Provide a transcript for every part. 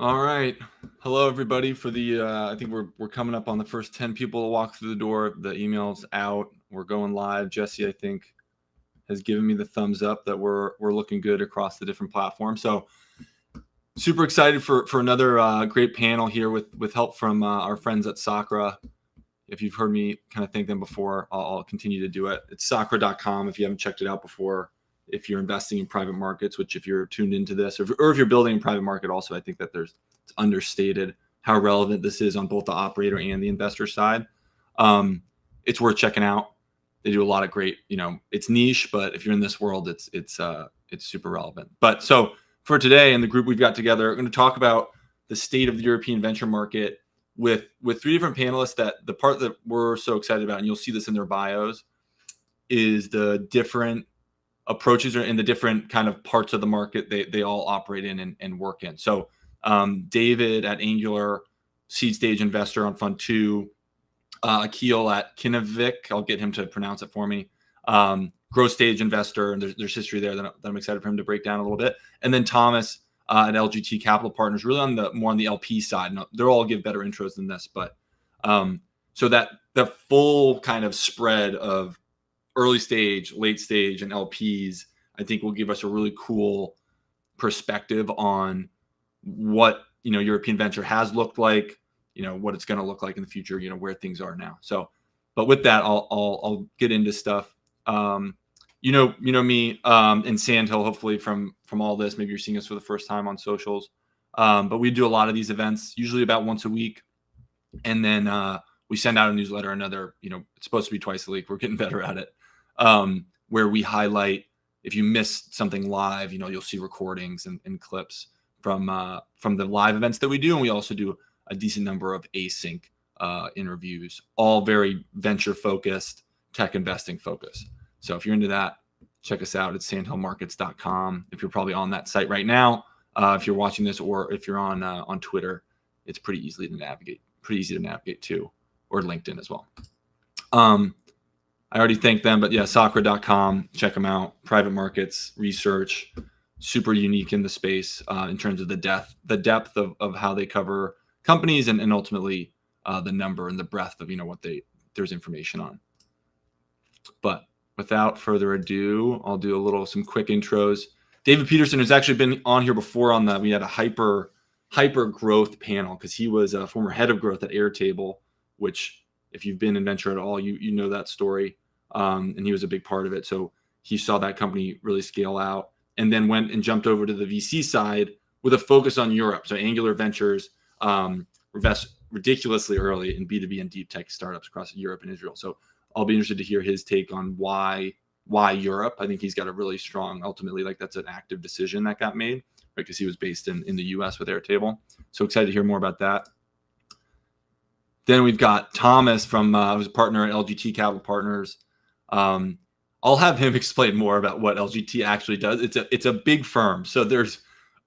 All right. Hello, everybody. For the, I think we're coming up on the first 10 people to walk through the door. The email's out. We're going live. Jesse, I think, has given me the thumbs up that we're looking good across the different platforms. So super excited for another great panel here with help from our friends at Sakura. If you've heard me kind of thank them before, I'll continue to do it. It's sakura.com if you haven't checked it out before. If you're investing in private markets, which if you're tuned into this, or if you're building a private market also, I think that it's understated how relevant this is on both the operator and the investor side. It's worth checking out. They do a lot of great, it's niche, but if you're in this world, it's super relevant. But so for today and the group we've got together, we're going to talk about the state of the European venture market with three different panelists. That the part that we're so excited about, and you'll see this in their bios, is the different approaches in the different kind of parts of the market they all operate in and work in. So David at Angular, seed stage investor on Fund 2, Akil at Kinnevik, I'll get him to pronounce it for me, growth stage investor, and there's history there that I'm excited for him to break down a little bit. And then Thomas at LGT Capital Partners, really more on the LP side. And they'll all give better intros than this, but so that the full kind of spread of early stage, late stage, and LPs, I think will give us a really cool perspective on what European venture has looked like, what it's going to look like in the future, where things are now. So, but with that, I'll get into stuff. You know me in Sandhill, hopefully from all this. Maybe you're seeing us for the first time on socials, but we do a lot of these events, usually about once a week, and then we send out a newsletter. It's supposed to be twice a week. We're getting better at it, where we highlight, if you missed something live, you'll see recordings and clips from the live events that we do, and we also do a decent number of async interviews, all very venture focused, tech investing focused. So if you're into that, check us out at sandhillmarkets.com. If you're probably on that site right now, if you're watching this, or if you're on Twitter, it's pretty easy to navigate too, or LinkedIn as well. I already thanked them, but yeah, sakura.com, check them out. Private markets research, super unique in the space in terms of the depth of how they cover companies and ultimately the number and the breadth of what there's information on. But without further ado, I'll do some quick intros. David Peterson has actually been on here before we had a hyper growth panel, because he was a former head of growth at Airtable, which if you've been in venture at all, you know that story. And he was a big part of it. So he saw that company really scale out, and then went and jumped over to the VC side with a focus on Europe. So Angular Ventures invest ridiculously early in B2B and deep tech startups across Europe and Israel. So I'll be interested to hear his take on why Europe. I think he's got a really strong, ultimately, that's an active decision that got made, right? Because he was based in the US with Airtable. So excited to hear more about that. Then we've got Thomas who's a partner at LGT Capital Partners. I'll have him explain more about what LGT actually does. It's a big firm, so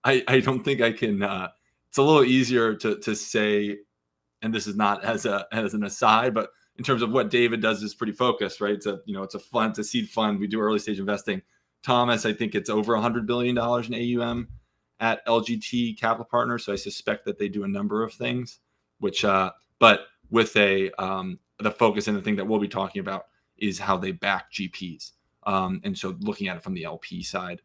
I don't think I can. It's a little easier to say, and this is not as an aside, but in terms of what David does is pretty focused, right? It's a seed fund. We do early stage investing. Thomas, I think it's over $100 billion in AUM at LGT Capital Partners. So I suspect that they do a number of things, but with the focus, and the thing that we'll be talking about is how they back GPs. And so looking at it from the LP side.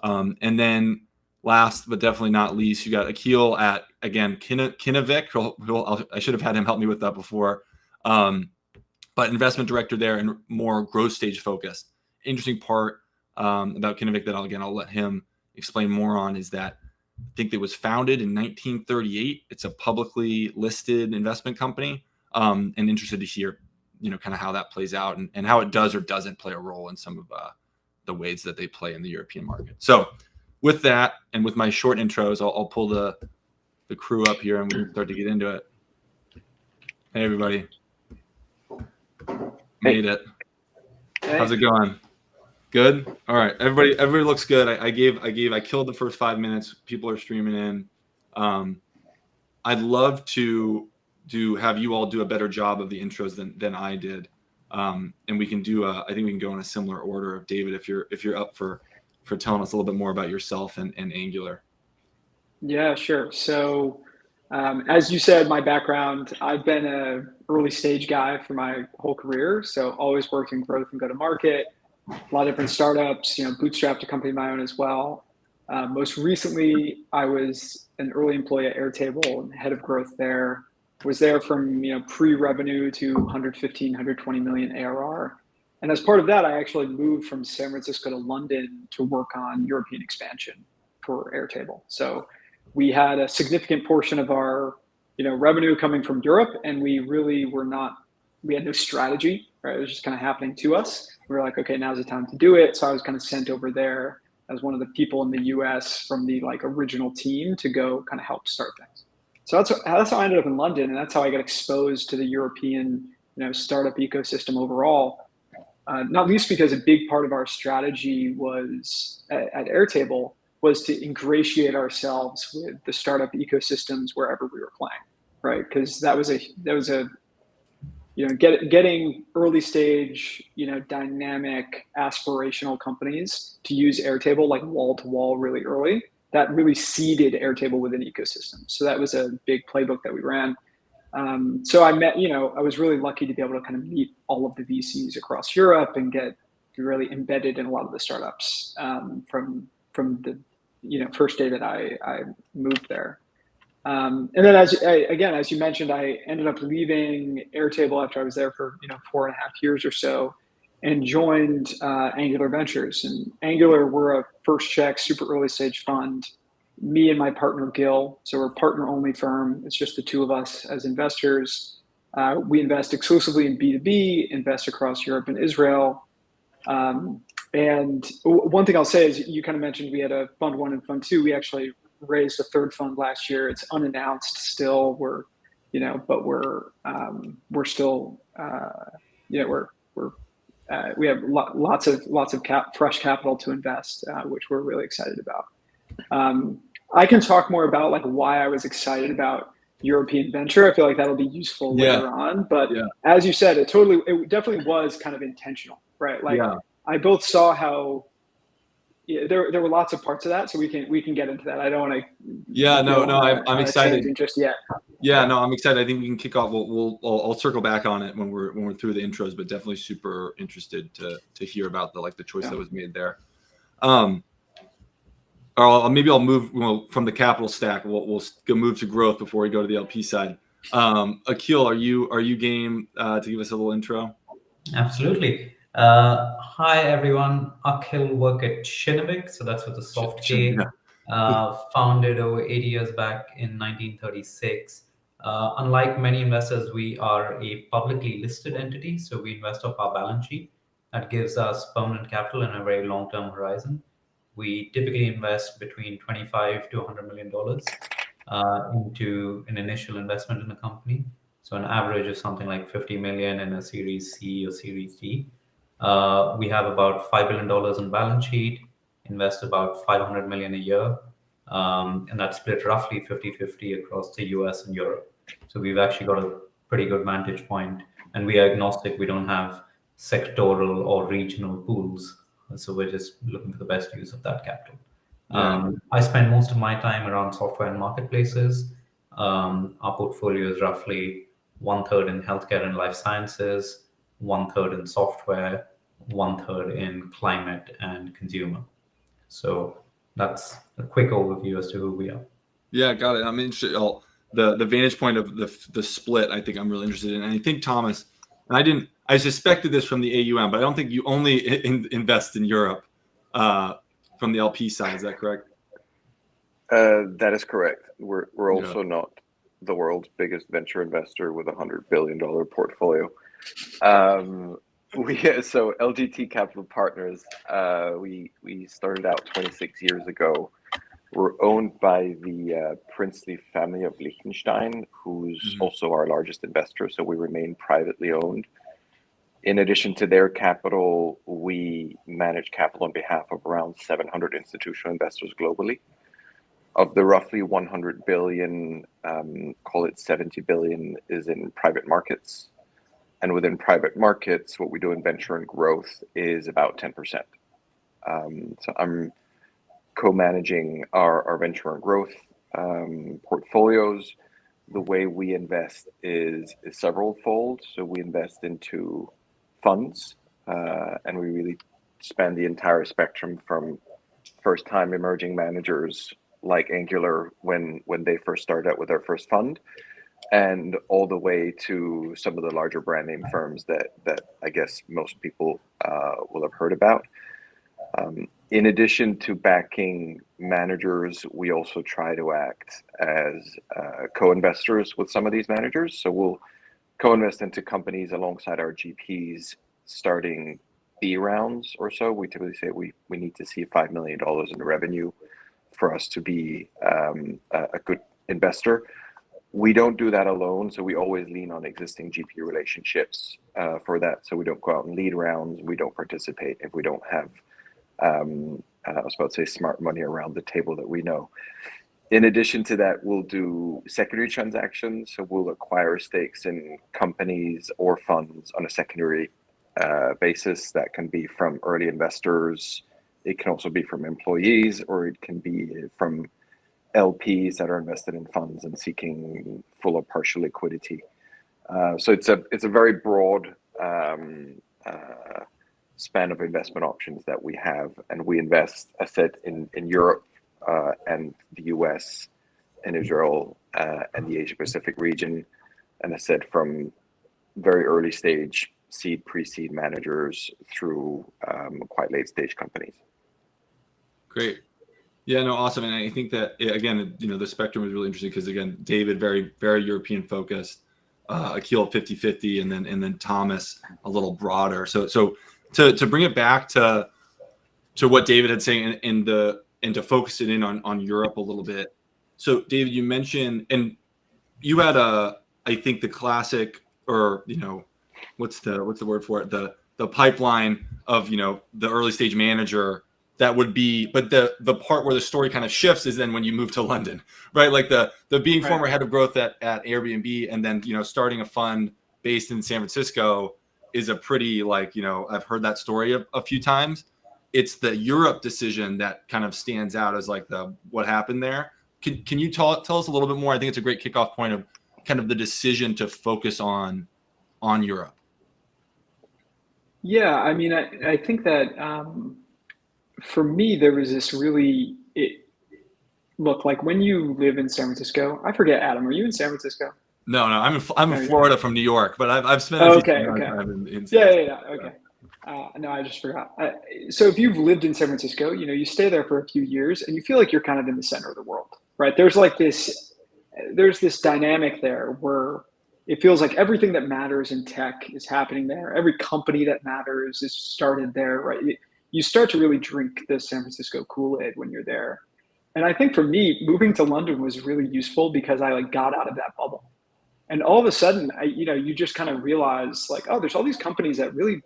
And then last but definitely not least, you got Akil at, again, Kinnevik. I should have had him help me with that before. But investment director there and more growth stage focused. Interesting part about Kinnevik that I'll let him explain more on is that I think it was founded in 1938. It's a publicly listed investment company, and interested to hear kind of how that plays out and how it does or doesn't play a role in some of the ways that they play in the European market. So with that, and with my short intros, I'll pull the crew up here and we can start to get into it. Hey, everybody. Made it. Hey. How's it going? Good? All right. Everybody looks good. I killed the first 5 minutes. People are streaming in. I'd love to have you all do a better job of the intros than I did. And we can I think we can go in a similar order of David, if you're up for telling us a little bit more about yourself and Angular. Yeah, sure. So, as you said, my background, I've been a early stage guy for my whole career. So always worked in growth and go to market, a lot of different startups, bootstrapped a company of my own as well. Most recently, I was an early employee at Airtable and head of growth there. Was there from pre-revenue to 115, 120 million ARR. And as part of that, I actually moved from San Francisco to London to work on European expansion for Airtable. So we had a significant portion of our revenue coming from Europe, and we really were not. We had no strategy, right? It was just kind of happening to us. We were like, okay, now's the time to do it. So I was kind of sent over there as one of the people in the US from the original team to go kind of help start things. So that's how I ended up in London, and that's how I got exposed to the European startup ecosystem overall. Not least because a big part of our strategy was at Airtable was to ingratiate ourselves with the startup ecosystems wherever we were playing, right? Because that was a getting early stage, dynamic, aspirational companies to use Airtable like wall to wall really early. That really seeded Airtable within ecosystem. So that was a big playbook that we ran. So I was really lucky to be able to kind of meet all of the VCs across Europe and get really embedded in a lot of the startups from the first day that I moved there. And then as you mentioned, I ended up leaving Airtable after I was there for 4.5 years or so, and joined Angular Ventures. And Angular, we're a first check, super early stage fund. Me and my partner Gil, so we're a partner only firm. It's just the two of us as investors. We invest exclusively in B2B, invest across Europe and Israel. And one thing I'll say is you kind of mentioned we had a fund one and fund two. We actually raised a third fund last year. It's unannounced still. But we're still, we have lots of fresh capital to invest, which we're really excited about. I can talk more about why I was excited about European venture. I feel like that'll be useful later on. But Yeah. as you said, it definitely was kind of intentional, right? I both saw how there were lots of parts of that, so we can get into that. I don't want to. I'm excited just yet. Yeah, no, I'm excited. I think we can kick off. I'll circle back on it when we're through the intros, but definitely super interested to hear about the choice that was made there. Or maybe I'll move from the capital stack. We'll go move to growth before we go to the LP side. Akil, are you game to give us a little intro? Absolutely. Hi everyone. Akil work at Kinnevik, so that's with the soft K. Founded over 80 years back in 1936. Unlike many investors, we are a publicly listed entity, so we invest off our balance sheet. That gives us permanent capital in a very long-term horizon. We typically invest between $25 to $100 million into an initial investment in a company. So an average of something like 50 million in a Series C or Series D. We have about $5 billion in balance sheet, invest about 500 million a year, and that's split roughly 50-50 across the US and Europe. So we've actually got a pretty good vantage point, and we are agnostic. We don't have sectoral or regional pools. So we're just looking for the best use of that capital. I spend most of my time around software and marketplaces. Our portfolio is roughly 1/3 in healthcare and life sciences, 1/3 in software, 1/3 in climate and consumer. So that's a quick overview as to who we are. Yeah, got it. I'm interested. The vantage point of the split, I think I'm really interested in. And I think Thomas, and I suspected this from the AUM, but I don't think you only invest in Europe from the LP side. Is that correct? That is correct. We're also not the world's biggest venture investor with $100 billion portfolio. So LGT Capital Partners, we started out 26 years ago. We're owned by the princely family of Liechtenstein, who's also our largest investor. So we remain privately owned. In addition to their capital, we manage capital on behalf of around 700 institutional investors globally. Of the roughly 100 billion, call it 70 billion is in private markets. And within private markets, what we do in venture and growth is about 10%. So I'm co-managing our venture and growth portfolios. The way we invest is several fold. So we invest into funds, and we really span the entire spectrum from first time emerging managers like Angular when they first started out with their first fund, and all the way to some of the larger brand name firms that I guess most people will have heard about. In addition to backing managers, we also try to act as co-investors with some of these managers. So we'll co-invest into companies alongside our GPs starting B rounds or so. We typically say we need to see $5 million in revenue for us to be a good investor. We don't do that alone, so we always lean on existing GP relationships for that. So we don't go out and lead rounds. We don't participate if we don't have, I was about to say smart money around the table that we know. In addition to that, we'll do secondary transactions. So we'll acquire stakes in companies or funds on a secondary basis. That can be from early investors. It can also be from employees, or it can be from LPs that are invested in funds and seeking full or partial liquidity. So it's a very broad span of investment options that we have, and we invest, I said, in Europe and the US and Israel and the Asia Pacific region, and I said from very early stage seed, pre-seed managers through quite late stage companies. Great. Yeah, no, awesome. And I think that, again, the spectrum is really interesting because, again, David, very, very European focused, Akil 50-50, and then Thomas a little broader. So to bring it back to what David had saying and to focus it in on Europe a little bit. So David, you mentioned, and you had I think the classic, or what's the word for it? The pipeline of the early stage manager that would be, but the part where the story kind of shifts is then when you move to London, right? Like the being former head of growth at Airbnb, and then starting a fund based in San Francisco is a pretty, I've heard that story a few times. It's the Europe decision that kind of stands out as like what happened there. Can you tell us a little bit more? I think it's a great kickoff point of kind of the decision to focus on Europe. Yeah, I mean, I think that for me, there was this really, look, like when you live in San Francisco, I forget, Adam, are you in San Francisco? No, I'm in Florida from New York, but I've spent okay. time in Yeah. Okay. No, I just forgot. So if you've lived in San Francisco, you stay there for a few years and you feel like you're kind of in the center of the world, right? There's this dynamic there where it feels like everything that matters in tech is happening there. Every company that matters is started there, right? You start to really drink the San Francisco Kool-Aid when you're there. And I think for me, moving to London was really useful because I got out of that bubble. And all of a sudden, you just kind of realize oh, there's all these companies that really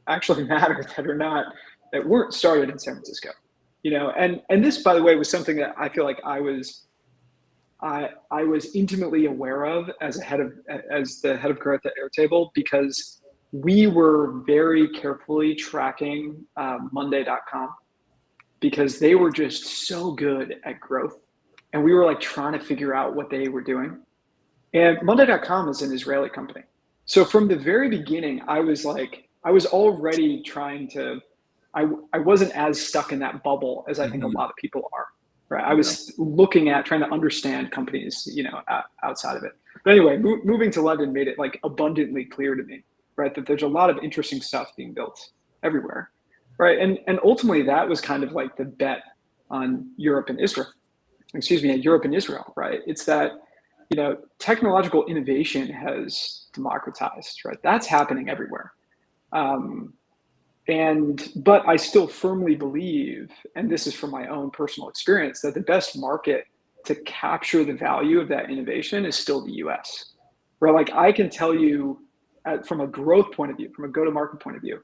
actually matter that weren't started in San Francisco, and this, by the way, was something that I feel like I was intimately aware of as the head of growth at Airtable, because we were very carefully tracking Monday.com because they were just so good at growth, and we were trying to figure out what they were doing. And Monday.com is an Israeli company, so from the very beginning, I was already trying to. I wasn't as stuck in that bubble as I think a lot of people are. Right, I was looking at trying to understand companies, outside of it. But anyway, moving to London made it abundantly clear to me, right, that there's a lot of interesting stuff being built everywhere, right? And ultimately that was kind of the bet on Europe and Israel. Europe and Israel, right? It's that, technological innovation has democratized, right? That's happening everywhere. But I still firmly believe, and this is from my own personal experience, that the best market to capture the value of that innovation is still the US. Where I can tell you from a growth point of view, from a go-to-market point of view,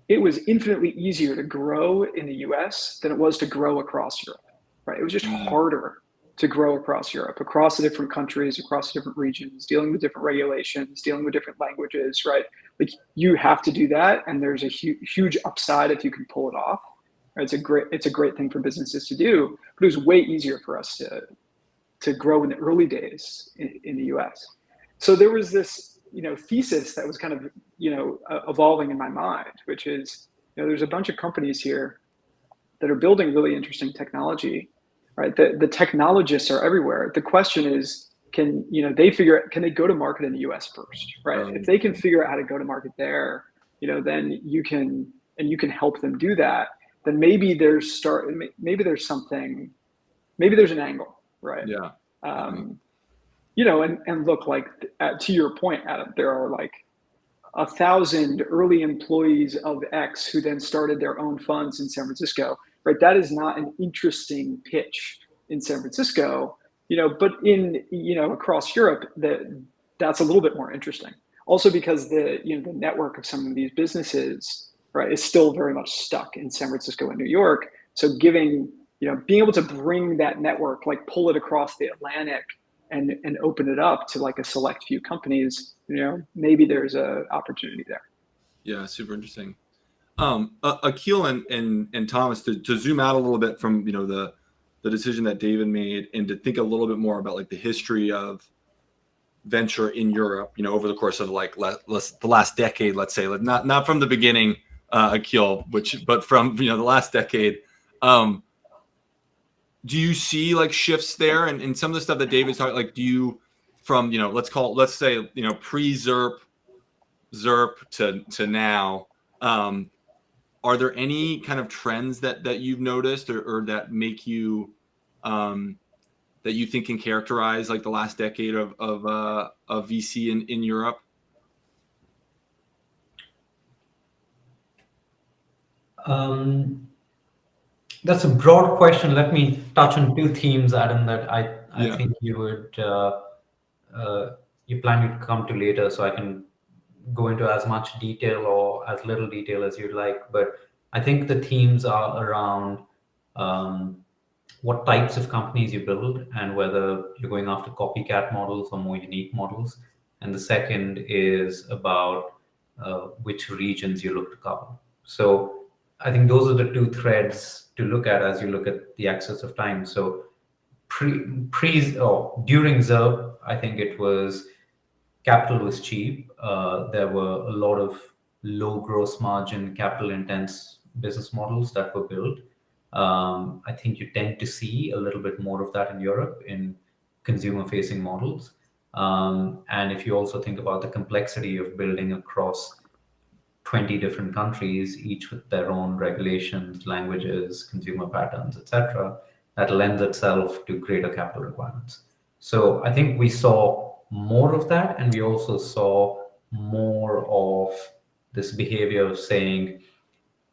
it was infinitely easier to grow in the US than it was to grow across Europe, right? It was just harder to grow across Europe, across the different countries, across the different regions, dealing with different regulations, dealing with different languages, right? You have to do that, and there's a huge upside if you can pull it off. Right? It's a great thing for businesses to do, but it was way easier for us to grow in the early days in the US. So there was this, thesis that was kind of, evolving in my mind, which is, there's a bunch of companies here that are building really interesting technology, right? The technologists are everywhere. The question is, can they go to market in the US first, right? If they can figure out how to go to market there, then you can help them do that. Then maybe there's something, maybe there's an angle, right? Yeah. And look, like to your point, Adam, there are like 1,000 early employees of X who then started their own funds in San Francisco, right? That is not an interesting pitch in San Francisco, but in, across Europe, that's a little bit more interesting. Also because the network of some of these businesses, right, is still very much stuck in San Francisco and New York. So being able to bring that network, like pull it across the Atlantic and open it up to like a select few companies, maybe there's a opportunity there. Yeah, super interesting. Akil and Thomas, to zoom out a little bit from the decision that David made, and to think a little bit more about like the history of venture in Europe, over the course of like the last decade, let's say, like not from the beginning, Akil, but from the last decade. Do you see like shifts there, and some of the stuff that David's talking, like, do you, from let's say pre-ZIRP to now, are there any kind of trends that you've noticed or that make you that you think can characterize like the last decade of VC in Europe? That's a broad question. Let me touch on two themes, Adam, that I think you would you plan to come to later, so I can go into as much detail or as little detail as you'd like. But I think the themes are around what types of companies you build and whether you're going after copycat models or more unique models. And the second is about which regions you look to cover. So I think those are the two threads to look at as you look at the axis of time. So during ZIRP, I think it was capital was cheap. There were a lot of low gross margin, capital intense business models that were built. I think you tend to see a little bit more of that in Europe in consumer facing models. And if you also think about the complexity of building across 20 different countries, each with their own regulations, languages, consumer patterns, etc., that lends itself to greater capital requirements. So I think we saw more of that, and we also saw more of this behavior of saying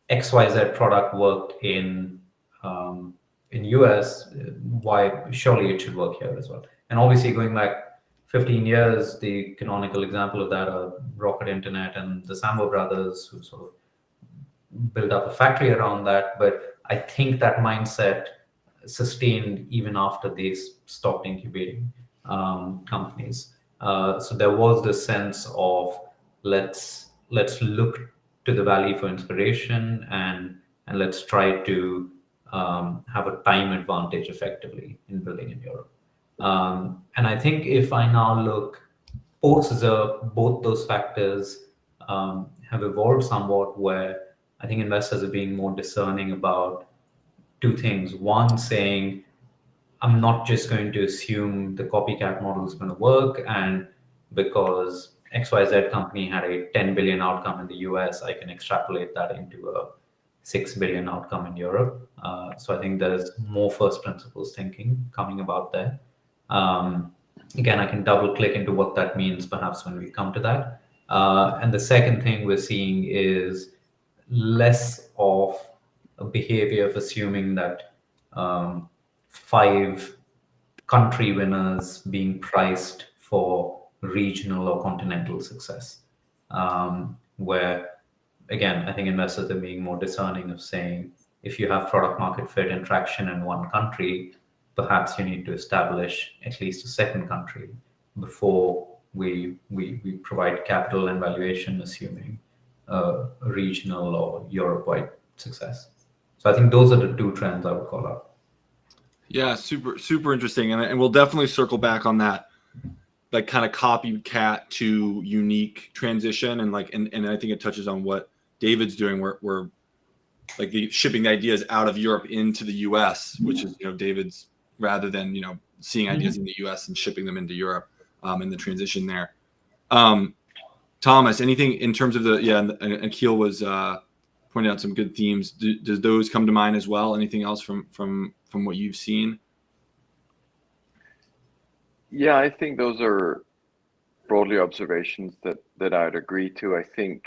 XYZ product worked in US, why surely it should work here as well. And obviously going back 15 years, the canonical example of that are Rocket Internet and the Sambo brothers, who sort of built up a factory around that. But I think that mindset sustained even after they stopped incubating companies. So there was this sense of let's look to the valley for inspiration and let's try to have a time advantage effectively in building in Europe. And I think if I now look post-ZIRP, both those factors have evolved somewhat, where I think investors are being more discerning about two things. One, saying, I'm not just going to assume the copycat model is going to work, and because XYZ company had a 10 billion outcome in the US, I can extrapolate that into a 6 billion outcome in Europe. So I think there's more first principles thinking coming about there. Again, I can double click into what that means perhaps when we come to that. And the second thing we're seeing is less of a behavior of assuming that 5 country winners being priced for regional or continental success, where again, I think investors are being more discerning of saying, if you have product market fit and traction in one country, perhaps you need to establish at least a second country before we provide capital and valuation, assuming regional or Europe-wide success. So I think those are the two trends I would call out. Yeah, super interesting, and we'll definitely circle back on that, like kind of copycat to unique transition, and and I think it touches on what David's doing, where like the shipping the ideas out of Europe into the U.S., which is David's, rather than seeing ideas in the U.S. and shipping them into Europe, in the transition there. Thomas, anything in terms of and Akil was pointing out some good themes. Does those come to mind as well? Anything else from what you've seen? Yeah, I think those are broadly observations that I'd agree to. I think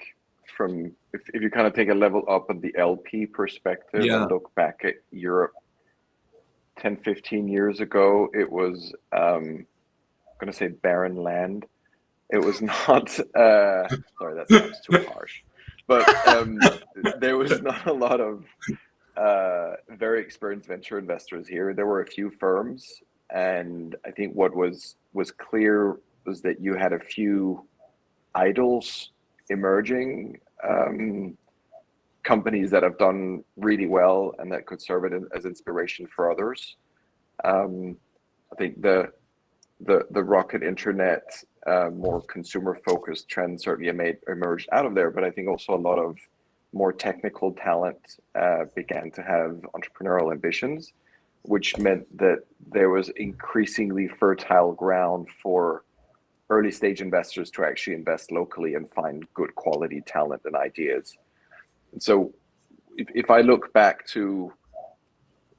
if you kind of take a level up of the LP perspective and look back at Europe 10, 15 years ago, it was I'm going to say barren land. It was not sorry, that sounds too harsh, but there was not a lot of very experienced venture investors here. There were a few firms, and I think what was clear was that you had a few idols emerging, companies that have done really well and that could serve it as inspiration for others. I think the rocket internet, more consumer focused trend certainly emerged out of there, but I think also a lot of more technical talent began to have entrepreneurial ambitions, which meant that there was increasingly fertile ground for early stage investors to actually invest locally and find good quality talent and ideas. And so if I look back to,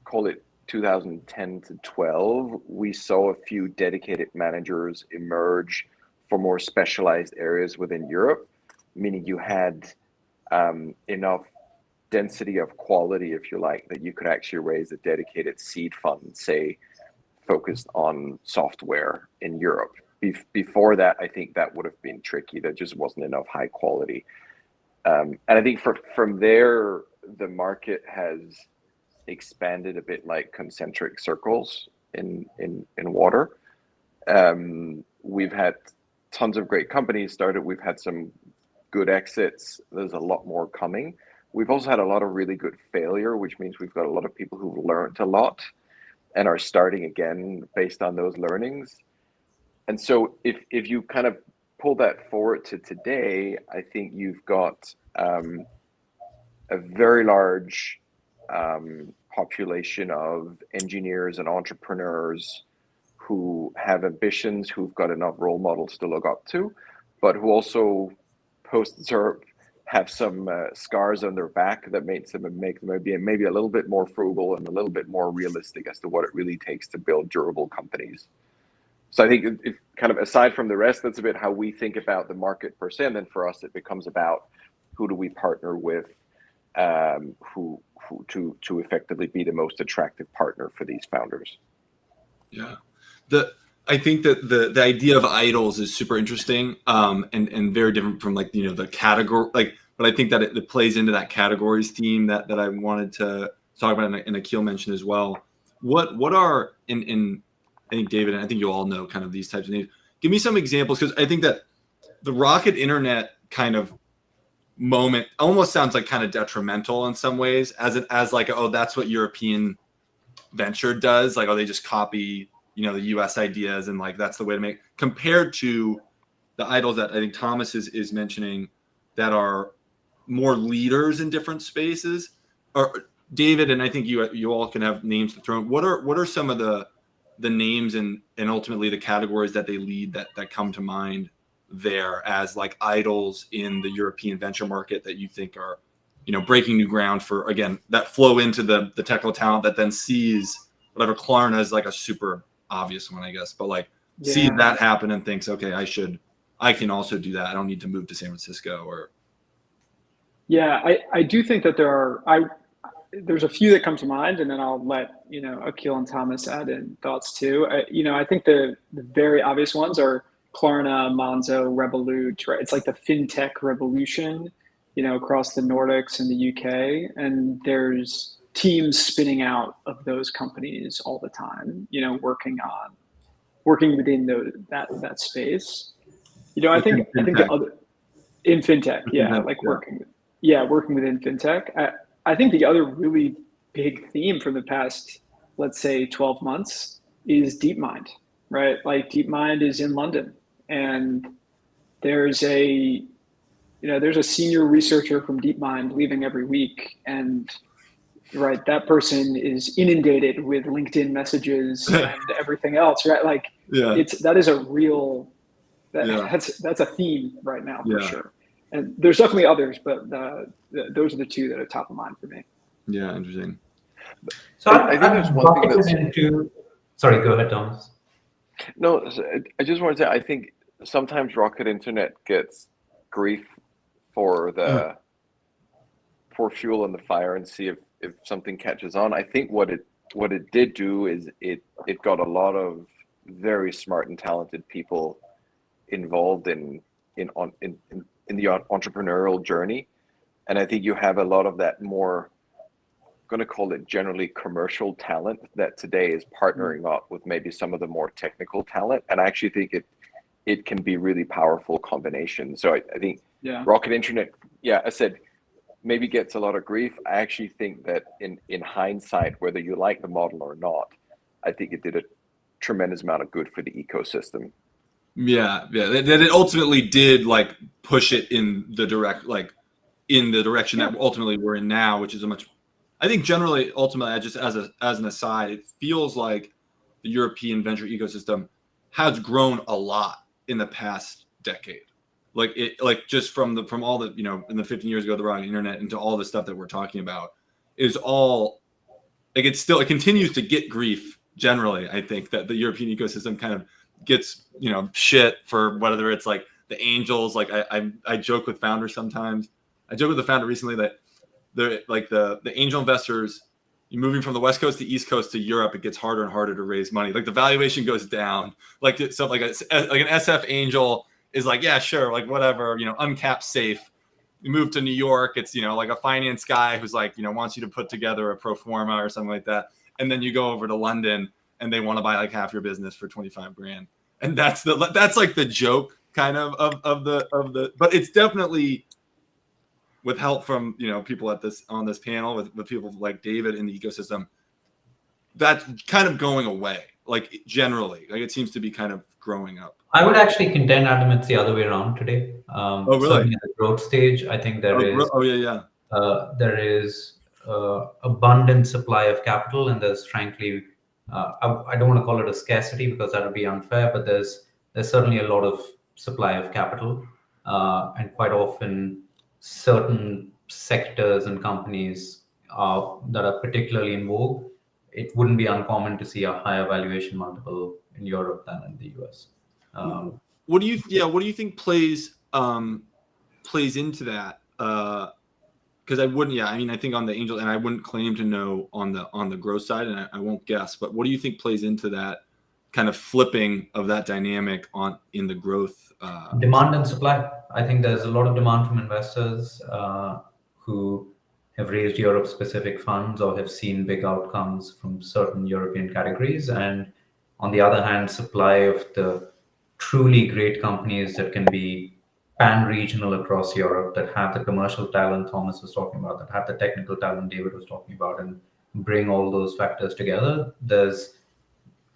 call it 2010 to 12, we saw a few dedicated managers emerge for more specialized areas within Europe, meaning you had enough density of quality, if you like, that you could actually raise a dedicated seed fund, say, focused on software in Europe. Before that, I think that would have been tricky. There just wasn't enough high quality. And I think from there, the market has expanded a bit like concentric circles in water. We've had tons of great companies started. We've had some good exits. There's a lot more coming. We've also had a lot of really good failure, which means we've got a lot of people who've learned a lot and are starting again based on those learnings. And so if you kind of pull that forward to today, I think you've got a very large population of engineers and entrepreneurs who have ambitions, who've got enough role models to look up to, but who also post-ZIRP have some scars on their back that make them maybe a little bit more frugal and a little bit more realistic as to what it really takes to build durable companies. So I think it kind of, aside from the rest, that's a bit how we think about the market per se. And then for us, it becomes about who do we partner with, who to effectively be the most attractive partner for these founders. Yeah. I think that the idea of idols is super interesting, and very different from like, the category, but I think that it plays into that categories theme that I wanted to talk about, and Akil mentioned as well. What are in I think David, and I think you all know kind of these types of names. Give me some examples, because I think that the rocket internet kind of moment almost sounds like kind of detrimental in some ways, as like, oh, that's what European venture does, like, oh, they just copy the US ideas, and like that's the way to make, compared to the idols that I think Thomas is mentioning that are more leaders in different spaces. Or David, and I think you all can have names to throw. What are some of the names and ultimately the categories that they lead that come to mind there as like idols in the European venture market that you think are breaking new ground for, again, that flow into the technical talent that then sees whatever Klarna is, like a super obvious one, I guess, but like sees that happen and thinks, okay, I can also do that. I don't need to move to San Francisco. Or I do think that there's a few that come to mind, and then I'll let Akil and Thomas add in thoughts too. I think the very obvious ones are Klarna, Monzo, Revolut. Right? It's like the fintech revolution, across the Nordics and the UK, and there's teams spinning out of those companies all the time. Working within that space. I think the other in fintech, working within fintech. I think the other really big theme from the past let's say 12 months is DeepMind, right? Like DeepMind is in London, and there's a senior researcher from DeepMind leaving every week, and right, that person is inundated with LinkedIn messages and everything else, right? Like that is a real that's a theme right now for sure. And there's definitely others, but those are the two that are top of mind for me. Yeah, interesting. So I think there's one thing that's... Sorry, go ahead, Thomas. No, I just want to say, I think sometimes Rocket Internet gets grief for pour fuel in the fire and see if something catches on. I think what it did do is it got a lot of very smart and talented people involved in the entrepreneurial journey, and I think you have a lot of that more, going to call it generally commercial talent that today is partnering up with maybe some of the more technical talent, and I actually think it can be really powerful combination. So I think Rocket Internet, I said, maybe gets a lot of grief. I actually think that in hindsight, whether you like the model or not, I think it did a tremendous amount of good for the ecosystem. Yeah, that it ultimately did like push it in the direction that ultimately we're in now, which is I think generally, ultimately, just as an aside, it feels like the European venture ecosystem has grown a lot in the past decade. Like just from all the, in the 15 years ago, the Rocket Internet into all the stuff that we're talking about is all like it continues to get grief generally. I think that the European ecosystem kind of gets, shit for whether it's like the angels. Like I joke with founders sometimes. I joked with the founder recently that the angel investors, you're moving from the West Coast to East Coast to Europe, it gets harder and harder to raise money. Like the valuation goes down. Like an SF angel is like, yeah, sure, like whatever, uncapped safe. You move to New York, it's like a finance guy who's like, wants you to put together a pro forma or something like that. And then you go over to London and they want to buy like half your business for 25 grand. And that's like the joke kind of the, but it's definitely, with help from people on this panel, with people like David in the ecosystem, that's kind of going away. Like generally, like it seems to be kind of growing up. I would actually contend, Adam, it's the other way around today. Oh, really? Certainly at the growth stage, I think there is abundant supply of capital, and there's frankly, I don't want to call it a scarcity because that would be unfair, but there's certainly a lot of supply of capital, and quite often certain sectors and companies that are particularly in vogue, it wouldn't be uncommon to see a higher valuation multiple in Europe than in the US. What do you think plays into that? Because I think on the angel, and I wouldn't claim to know on the growth side, and I won't guess, but what do you think plays into that kind of flipping of that dynamic in the growth? Demand and supply. I think there's a lot of demand from investors who have raised Europe-specific funds or have seen big outcomes from certain European categories. And on the other hand, supply of the truly great companies that can be pan-regional across Europe, that have the commercial talent Thomas was talking about, that have the technical talent David was talking about, and bring all those factors together. There's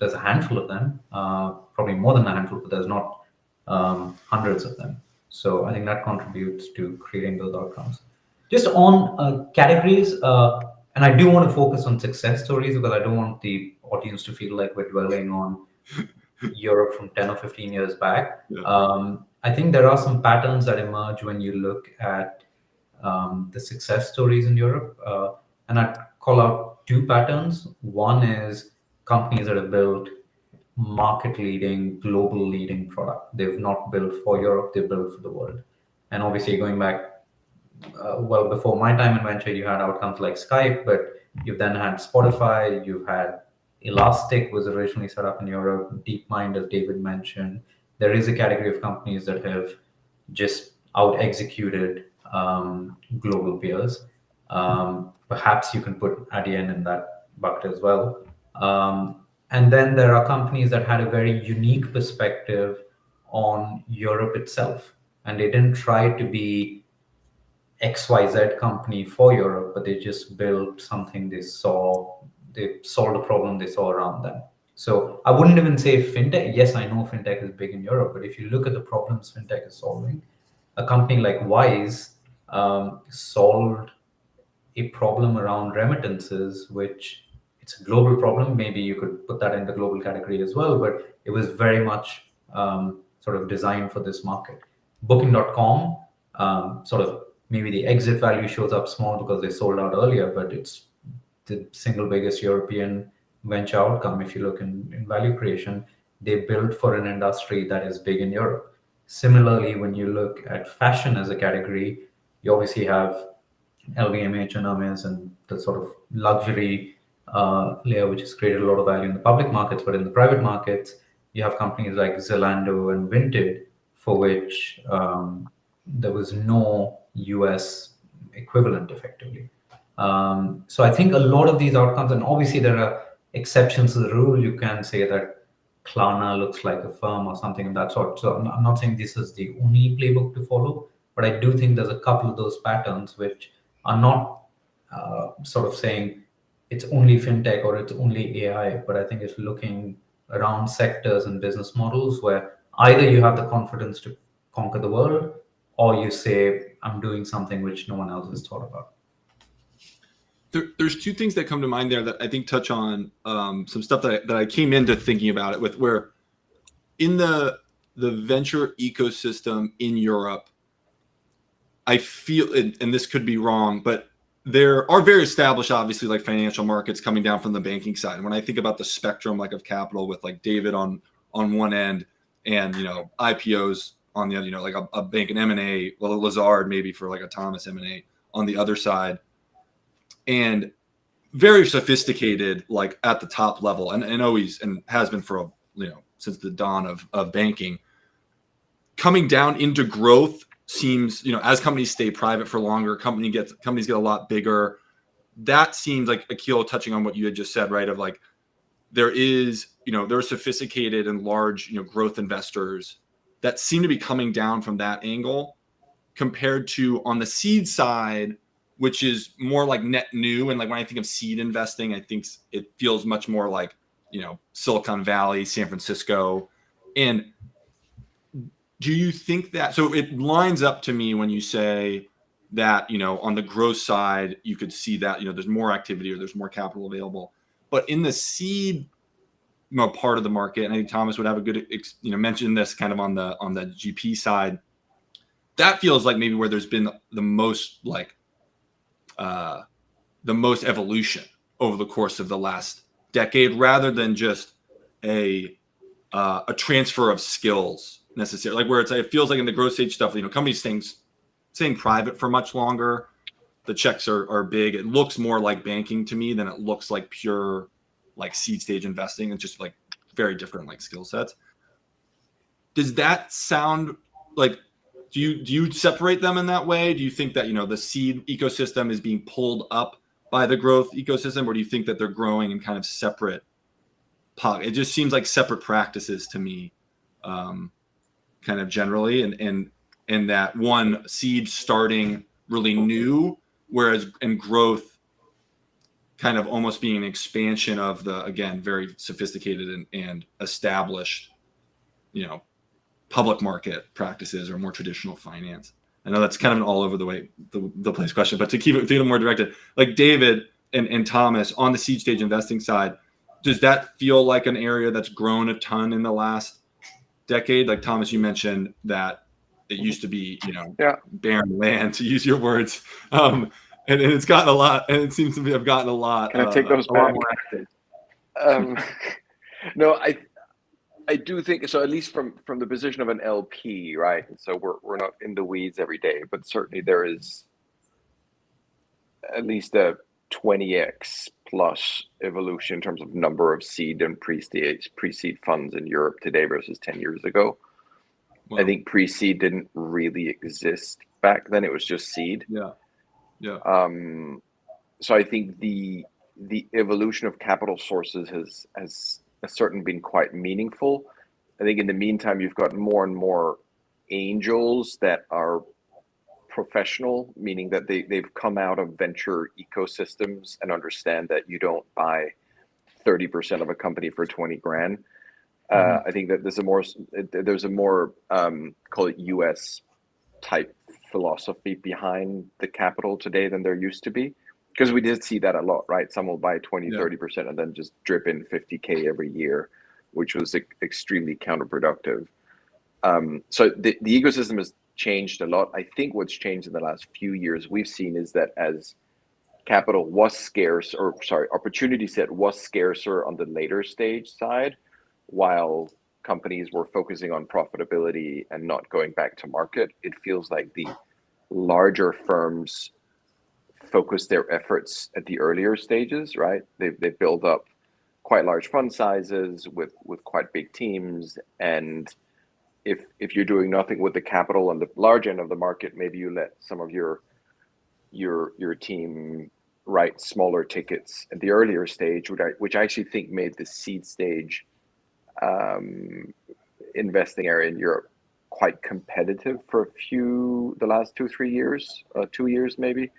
a handful of them, probably more than a handful, but there's not hundreds of them. So I think that contributes to creating those outcomes. Just on categories, and I do want to focus on success stories because I don't want the audience to feel like we're dwelling on Europe from 10 or 15 years back. Yeah. I think there are some patterns that emerge when you look at the success stories in Europe. And I'd call out two patterns. One is companies that have built market-leading, global-leading product. They've not built for Europe, they've built for the world. And obviously going back, well, before my time in venture, you had outcomes like Skype, but you've then had Spotify, you've had Elastic was originally set up in Europe, DeepMind, as David mentioned. There is a category of companies that have just out-executed global peers. Perhaps you can put Adyen in that bucket as well. And then there are companies that had a very unique perspective on Europe itself. And they didn't try to be XYZ company for Europe, but they just built something they saw they solved a problem they saw around them. So I wouldn't even say fintech. Yes, I know fintech is big in Europe, but if you look at the problems fintech is solving, a company like Wise solved a problem around remittances, which it's a global problem. Maybe you could put that in the global category as well, but it was very much sort of designed for this market. Booking.com, sort of maybe the exit value shows up small because they sold out earlier, but it's the single biggest European venture outcome. If you look in value creation, they built for an industry that is big in Europe. Similarly, when you look at fashion as a category, you obviously have LVMH and Hermes and the sort of luxury layer, which has created a lot of value in the public markets. But in the private markets, you have companies like Zalando and Vinted, for which there was no US equivalent effectively. So I think a lot of these outcomes, and obviously there are exceptions to the rule. You can say that Klarna looks like a firm or something of that sort. So I'm not saying this is the only playbook to follow, but I do think there's a couple of those patterns which are not sort of saying it's only fintech or it's only AI, but I think it's looking around sectors and business models where either you have the confidence to conquer the world, or you say, I'm doing something which no one else has thought about. There's two things that come to mind there that I think touch on some stuff that I came into thinking about it with, where in the venture ecosystem in Europe, I feel, and this could be wrong, but there are very established, obviously, like financial markets coming down from the banking side. And when I think about the spectrum, like of capital, with like David on one end, and IPOs on the other, like a bank and M&A, well, Lazard maybe for like a Thomas M&A on the other side, and very sophisticated, like at the top level, and always and has been for since the dawn of banking. Coming down into growth seems, as companies stay private for longer, companies get a lot bigger. That seems like, Akil, touching on what you had just said, right? Of like, there are sophisticated and large, growth investors that seem to be coming down from that angle, compared to on the seed side, which is more like net new. And like when I think of seed investing, I think it feels much more like, Silicon Valley, San Francisco. And do you think that, so it lines up to me when you say that, on the growth side, you could see that, there's more activity or there's more capital available. But in the seed part of the market, and I think Thomas would have a good, mention this kind of on the GP side, that feels like maybe where there's been the most evolution over the course of the last decade, rather than just a transfer of skills necessarily, like where it feels like in the growth stage stuff, companies staying private for much longer. The checks are big. It looks more like banking to me than it looks like pure like seed stage investing, and just like very different like skill sets. Does that sound like, do you separate them in that way? Do you think that, the seed ecosystem is being pulled up by the growth ecosystem, or do you think that they're growing in kind of separate pockets? It just seems like separate practices to me, kind of generally, and that one seed starting really new, whereas in growth kind of almost being an expansion of the, again, very sophisticated and established, public market practices or more traditional finance. I know that's kind of an all over the place question, but to keep it more directed, like David and Thomas on the seed stage investing side, does that feel like an area that's grown a ton in the last decade? Like Thomas, you mentioned that it used to be, barren land, to use your words, and it's gotten a lot, and it seems to have gotten a lot. Can I take those back? No, I do think so, at least from the position of an LP, right? And so we're not in the weeds every day, but certainly there is at least a 20x plus evolution in terms of number of seed and pre-seed funds in Europe today versus 10 years ago. Wow. I think pre-seed didn't really exist back then. It was just seed. Yeah. So I think the evolution of capital sources has certainly been quite meaningful. I think in the meantime, you've got more and more angels that are professional, meaning that they've come out of venture ecosystems and understand that you don't buy 30% of a company for 20 grand. I think that there's a more call it US type philosophy behind the capital today than there used to be, because we did see that a lot, right? Some will buy 20, 30% and then just drip in 50K every year, which was extremely counterproductive. So the ecosystem has changed a lot. I think what's changed in the last few years we've seen is that as capital was scarce, opportunity set was scarcer on the later stage side, while companies were focusing on profitability and not going back to market, it feels like the larger firms focus their efforts at the earlier stages, right? They build up quite large fund sizes with quite big teams, and if you're doing nothing with the capital on the large end of the market, maybe you let some of your team write smaller tickets at the earlier stage, which I actually think made the seed stage investing area in Europe quite competitive for the last 2-3 years, 2 years maybe.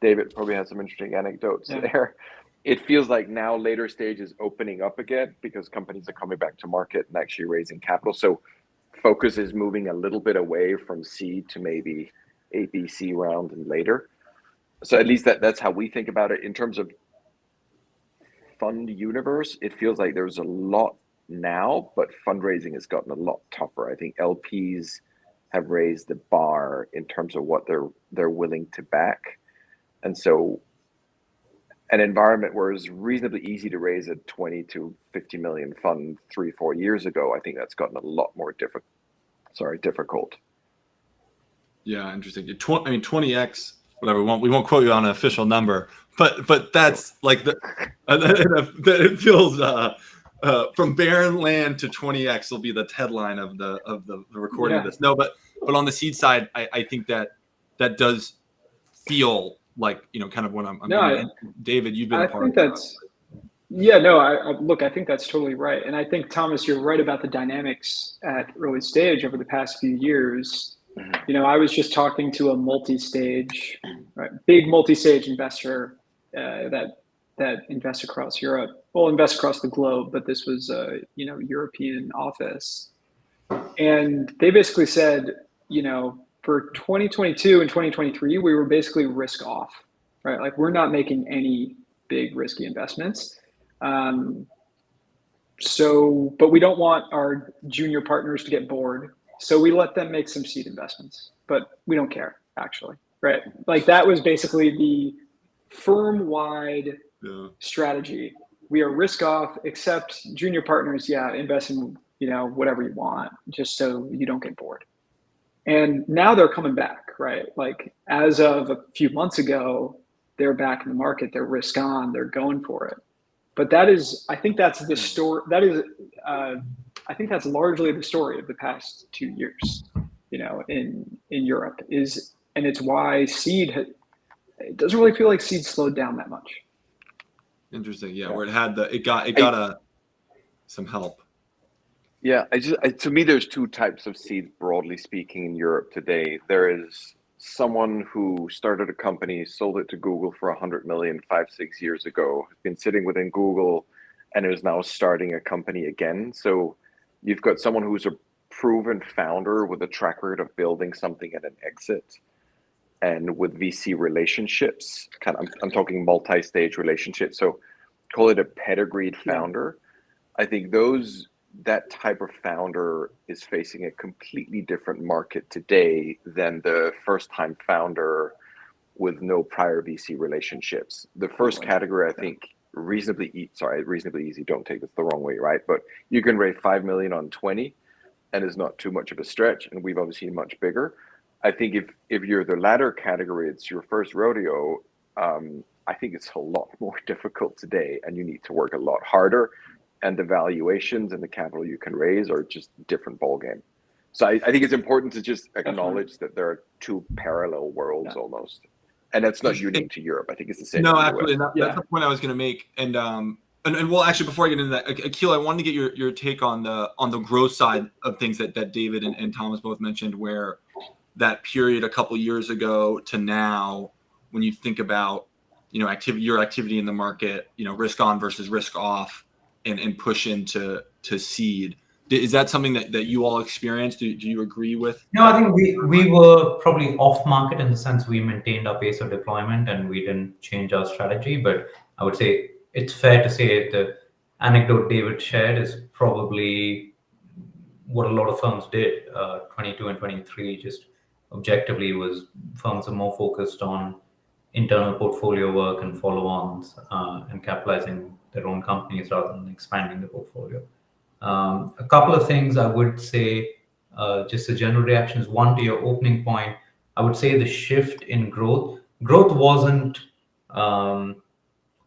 David probably has some interesting anecdotes there. It feels like now later stage is opening up again because companies are coming back to market and actually raising capital. So focus is moving a little bit away from seed to maybe a BC round and later. So at least that's how we think about it. In terms of fund universe, it feels like there's a lot now, but fundraising has gotten a lot tougher. I think LPs have raised the bar in terms of what they're willing to back. And so an environment where it's reasonably easy to raise a 20 to 50 million fund 3-4 years ago, I think that's gotten a lot more difficult. Yeah, interesting. 20x, whatever. We won't quote you on an official number, but that's like it feels from barren land to 20x will be the headline of the recording of this. No, but on the seed side, I think that does feel like, kind of what I'm doing. David, you've been a part of that. I think that's totally right. And I think, Thomas, you're right about the dynamics at early stage over the past few years. I was just talking to a big multi-stage investor that invests across Europe, invests across the globe, but this was a European office. And they basically said, for 2022 and 2023, we were basically risk off, right? Like we're not making any big risky investments. But we don't want our junior partners to get bored. So we let them make some seed investments, but we don't care actually, right? Like that was basically the firm-wide strategy. We are risk off, except junior partners, invest in, whatever you want, just so you don't get bored. And now they're coming back, right? Like as of a few months ago, they're back in the market, they're risk on, they're going for it. But I think that's the story. I think that's largely the story of the past 2 years, in Europe and it's why seed, it doesn't really feel like seed slowed down that much. Interesting. Yeah. Where it got some help. Yeah. To me, there's two types of seeds, broadly speaking, in Europe today. There is someone who started a company, sold it to Google for 100 million 5-6 years ago, has been sitting within Google and is now starting a company again. So you've got someone who's a proven founder with a track record of building something at an exit and with VC relationships. I'm talking multi-stage relationships. So call it a pedigreed founder. I think that type of founder is facing a completely different market today than the first-time founder with no prior VC relationships. The first category, I think, reasonably easy. Don't take this the wrong way, right? But you can raise 5 million on 20, and it's not too much of a stretch. And we've obviously much bigger. I think if you're the latter category, it's your first rodeo. I think it's a lot more difficult today, and you need to work a lot harder. And the valuations and the capital you can raise are just different ballgame. So I think it's important to just acknowledge that there are two parallel worlds almost. And that's not unique to Europe. I think it's the same. No, absolutely. That's the point I was going to make. And well, actually, before I get into that, Akil, I wanted to get your take on the growth side of things that David and Thomas both mentioned, where that period a couple years ago to now, when you think about, your activity in the market, risk on versus risk off, and push into seed. Is that something that you all experienced? Do you agree with? No, I think we were probably off market in the sense we maintained our pace of deployment and we didn't change our strategy. But I would say it's fair to say the anecdote David shared is probably what a lot of firms did. 22 and 23 just objectively was firms are more focused on internal portfolio work and follow-ons and capitalizing their own companies rather than expanding the portfolio. A couple of things I would say, just a general reaction is one, to your opening point, I would say the shift in growth wasn't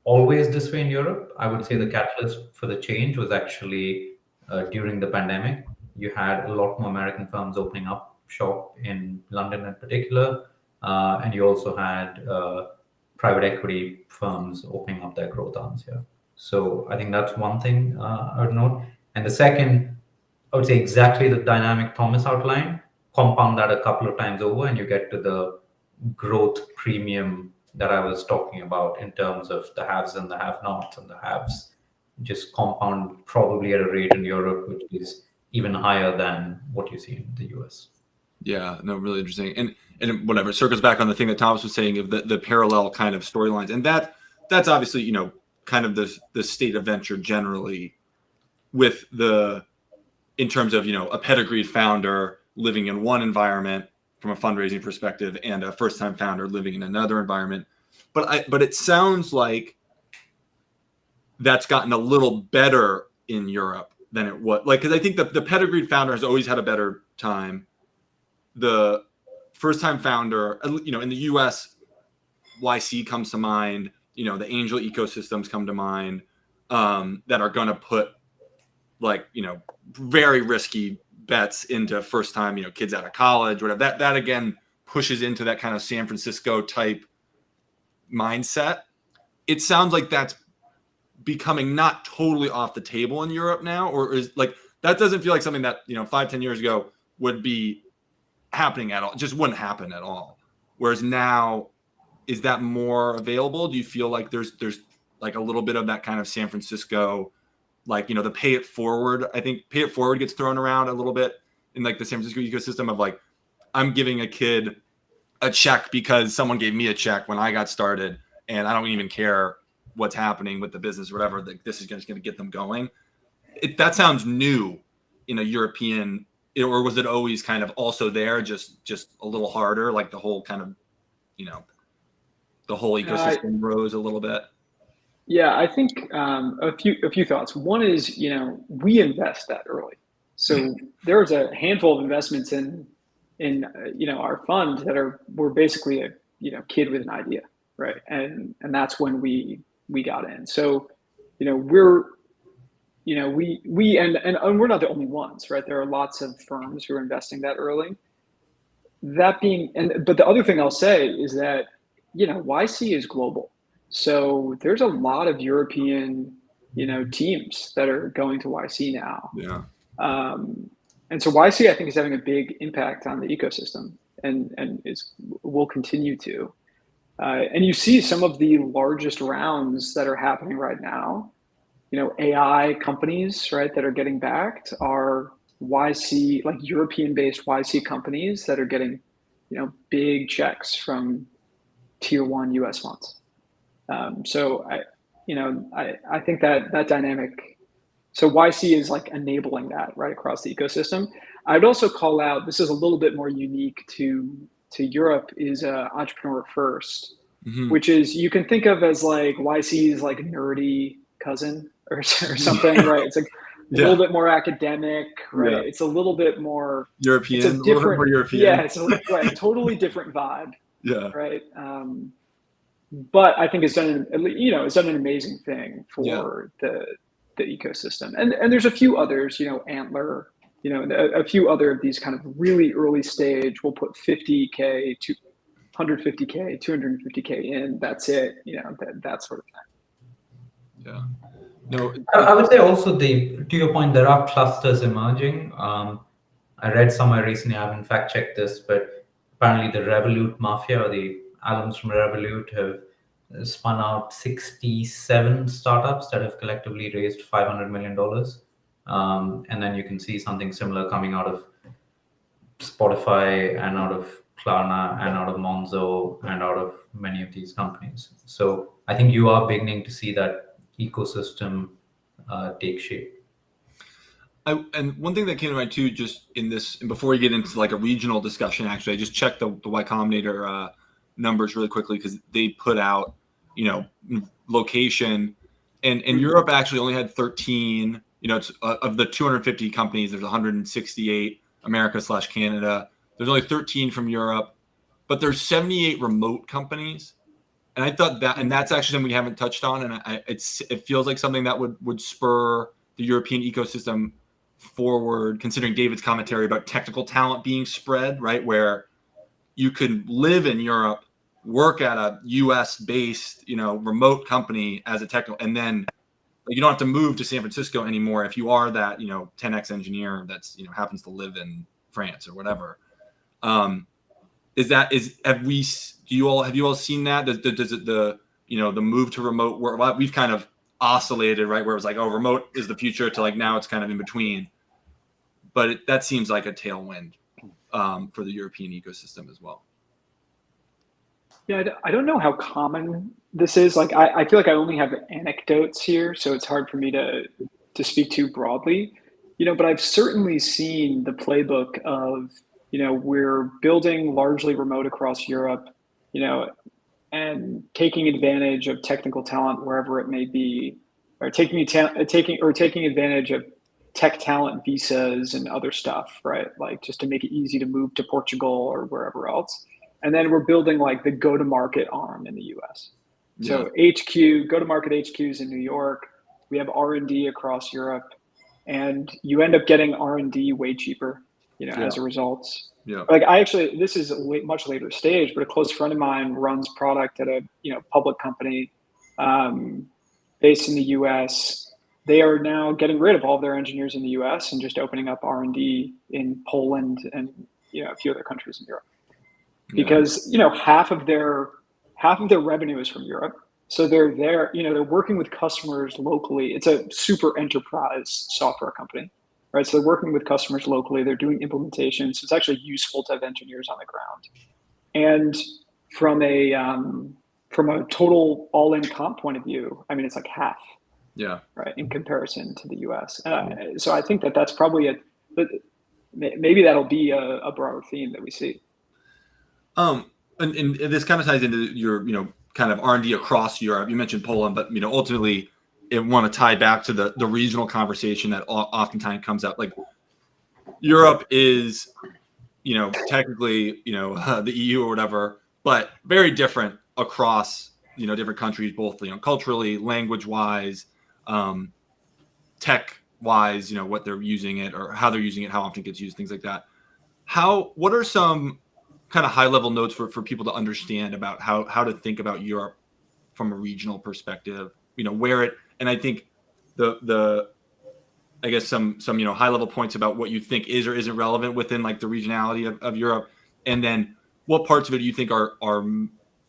always this way in Europe. I would say the catalyst for the change was actually during the pandemic. You had a lot more American firms opening up shop in London in particular, and you also had private equity firms opening up their growth arms here. So I think that's one thing I would note. And the second, I would say exactly the dynamic Thomas outlined, compound that a couple of times over, and you get to the growth premium that I was talking about in terms of the haves and the have-nots, and the haves just compound probably at a rate in Europe which is even higher than what you see in the US. Yeah, no, really interesting. And whatever, it circles back on the thing that Thomas was saying of the parallel kind of storylines. And that's obviously, kind of the state of venture generally, with in terms of, a pedigreed founder living in one environment from a fundraising perspective and a first-time founder living in another environment. But it sounds like that's gotten a little better in Europe than it was. Because I think the pedigreed founder has always had a better time. The first-time founder, in the US, YC comes to mind. The angel ecosystems come to mind that are going to put very risky bets into first-time, kids out of college, whatever. That again pushes into that kind of San Francisco type mindset. It sounds like that's becoming not totally off the table in Europe now, or is that doesn't feel like something that 5-10 years ago would be happening at all. It just wouldn't happen at all. Whereas now, is that more available? Do you feel like there's like a little bit of that kind of San Francisco, the pay it forward? I think pay it forward gets thrown around a little bit in the San Francisco ecosystem of I'm giving a kid a check because someone gave me a check when I got started, and I don't even care what's happening with the business or whatever. This is just going to get them going. That sounds new in a European, or was it always kind of also there, just a little harder, the whole kind of, the whole ecosystem rose a little bit? Yeah, I think a few thoughts. One is, we invest that early. So there's a handful of investments in our fund that we're basically a kid with an idea, right? And that's when we got in. So we're we're not the only ones, right? There are lots of firms who are investing that early. But the other thing I'll say is that YC is global. So there's a lot of European, teams that are going to YC now. Yeah. And so YC, I think, is having a big impact on the ecosystem, and will continue to. And you see some of the largest rounds that are happening right now. AI companies, right, that are getting backed are YC, European-based YC companies that are getting, big checks from tier 1 US funds. So I think that dynamic. So YC is enabling that right across the ecosystem. I'd also call out, this is a little bit more unique to Europe, is Entrepreneur First, which is, you can think of as YC's nerdy cousin or something, right? It's a little bit more academic, right? Yeah. It's a little bit more European. It's a different, a little bit more European. Yeah, it's a totally different vibe. Yeah. Right. But I think it's done an amazing thing for the ecosystem. And there's a few others, Antler, a few other of these kind of really early stage. We'll put 50K to 150K, 250K in. That's it. That sort of thing. Yeah. No, I would say also to your point, there are clusters emerging. I read somewhere recently, I haven't fact checked this, but apparently the Revolut Mafia, or the alums from Revolut, have spun out 67 startups that have collectively raised $500 million. And then you can see something similar coming out of Spotify and out of Klarna and out of Monzo and out of many of these companies. So I think you are beginning to see that ecosystem take shape. And one thing that came to mind too, just in this, and before we get into like a regional discussion, actually, I just checked the Y Combinator numbers really quickly because they put out, location, and Europe actually only had 13. It's of the 250 companies, there's 168 America/Canada. There's only 13 from Europe, but there's 78 remote companies. And I thought that, and that's actually something we haven't touched on, and it feels like something that would spur the European ecosystem forward, considering David's commentary about technical talent being spread, right? Where you could live in Europe, work at a US based, remote company as a technical, and then you don't have to move to San Francisco anymore if you are that, 10X engineer that's, happens to live in France or whatever. Have you all seen that? Does it, the move to remote work? We've kind of oscillated, right? Where it was like, oh, remote is the future, to like now it's kind of in between. But that seems like a tailwind for the European ecosystem as well. Yeah, I don't know how common this is. Like, I feel like I only have anecdotes here, so it's hard for me to speak too broadly. But I've certainly seen the playbook of, we're building largely remote across Europe, and taking advantage of technical talent wherever it may be, or taking advantage of tech talent visas and other stuff, right? Like just to make it easy to move to Portugal or wherever else. And then we're building like the go-to-market arm in the US. So HQ, go-to-market HQs in New York. We have R&D across Europe, and you end up getting R&D way cheaper, as a result. Yeah. Like this is a much later stage, but a close friend of mine runs product at a public company based in the US. They are now getting rid of all of their engineers in the US and just opening up R&D in Poland and a few other countries in Europe. Because half of their revenue is from Europe, so they're there. They're working with customers locally. It's a super enterprise software company, right? So they're working with customers locally. They're doing implementations. So it's actually useful to have engineers on the ground. And from a total all-in comp point of view, I mean, it's like half. Yeah. Right, in comparison to the U.S. So I think that's probably maybe that'll be a broader theme that we see. And this kind of ties into your, kind of R&D across Europe. You mentioned Poland, but ultimately, I want to tie back to the regional conversation that oftentimes comes up. Like Europe is, technically, the EU or whatever, but very different across, different countries, both, culturally, language-wise, tech-wise, what they're using it or how they're using it, how often it gets used, things like that. What are some kind of high-level notes for people to understand about how to think about Europe from a regional perspective, where it, and I think I guess some high-level points about what you think is or isn't relevant within like the regionality of Europe, and then what parts of it do you think are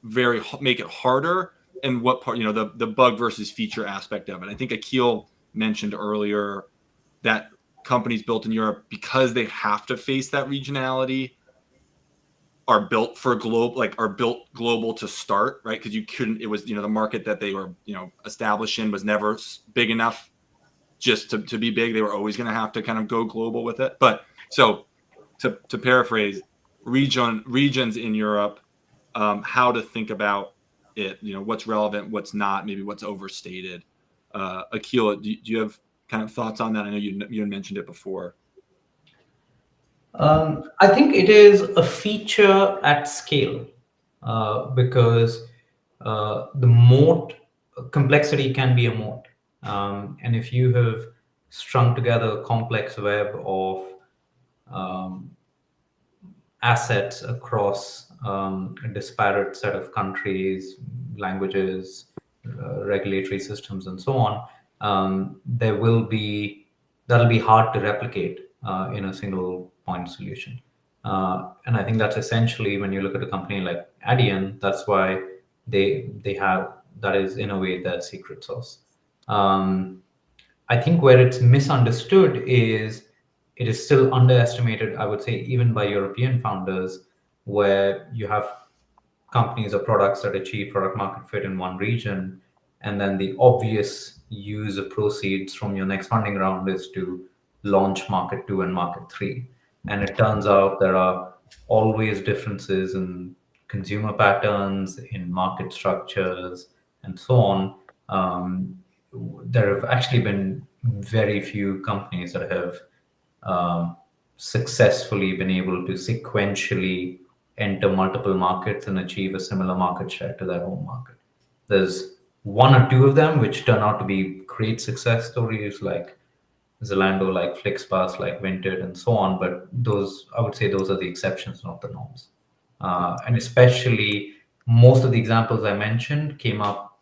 very make it harder, and what part, the bug versus feature aspect of it. I think Akil mentioned earlier that companies built in Europe, because they have to face that regionality, are built for global to start, right? Because it was, the market that they were, established in was never big enough just to be big. They were always going to have to kind of go global with it. But so to paraphrase, regions in Europe, how to think about it, what's relevant, what's not, maybe what's overstated. Akil, do you have kind of thoughts on that? I know you had mentioned it before. I think it is a feature at scale because the moat, complexity can be a moat. And if you have strung together a complex web of assets across a disparate set of countries, languages, regulatory systems, and so on, that'll be hard to replicate in a single point solution. And I think that's essentially, when you look at a company like Adyen, that's why they have, that is in a way their secret sauce. I think where it's misunderstood is it is still underestimated, I would say, even by European founders, where you have companies or products that achieve product market fit in one region, and then the obvious use of proceeds from your next funding round is to launch market 2 and market 3. And it turns out there are always differences in consumer patterns, in market structures, and so on. There have actually been very few companies that have successfully been able to sequentially enter multiple markets and achieve a similar market share to their home market. There's one or two of them which turn out to be great success stories, like Zalando, like FlixBus, like Vinted, and so on. But those, I would say, those are the exceptions, not the norms. And especially, most of the examples I mentioned came up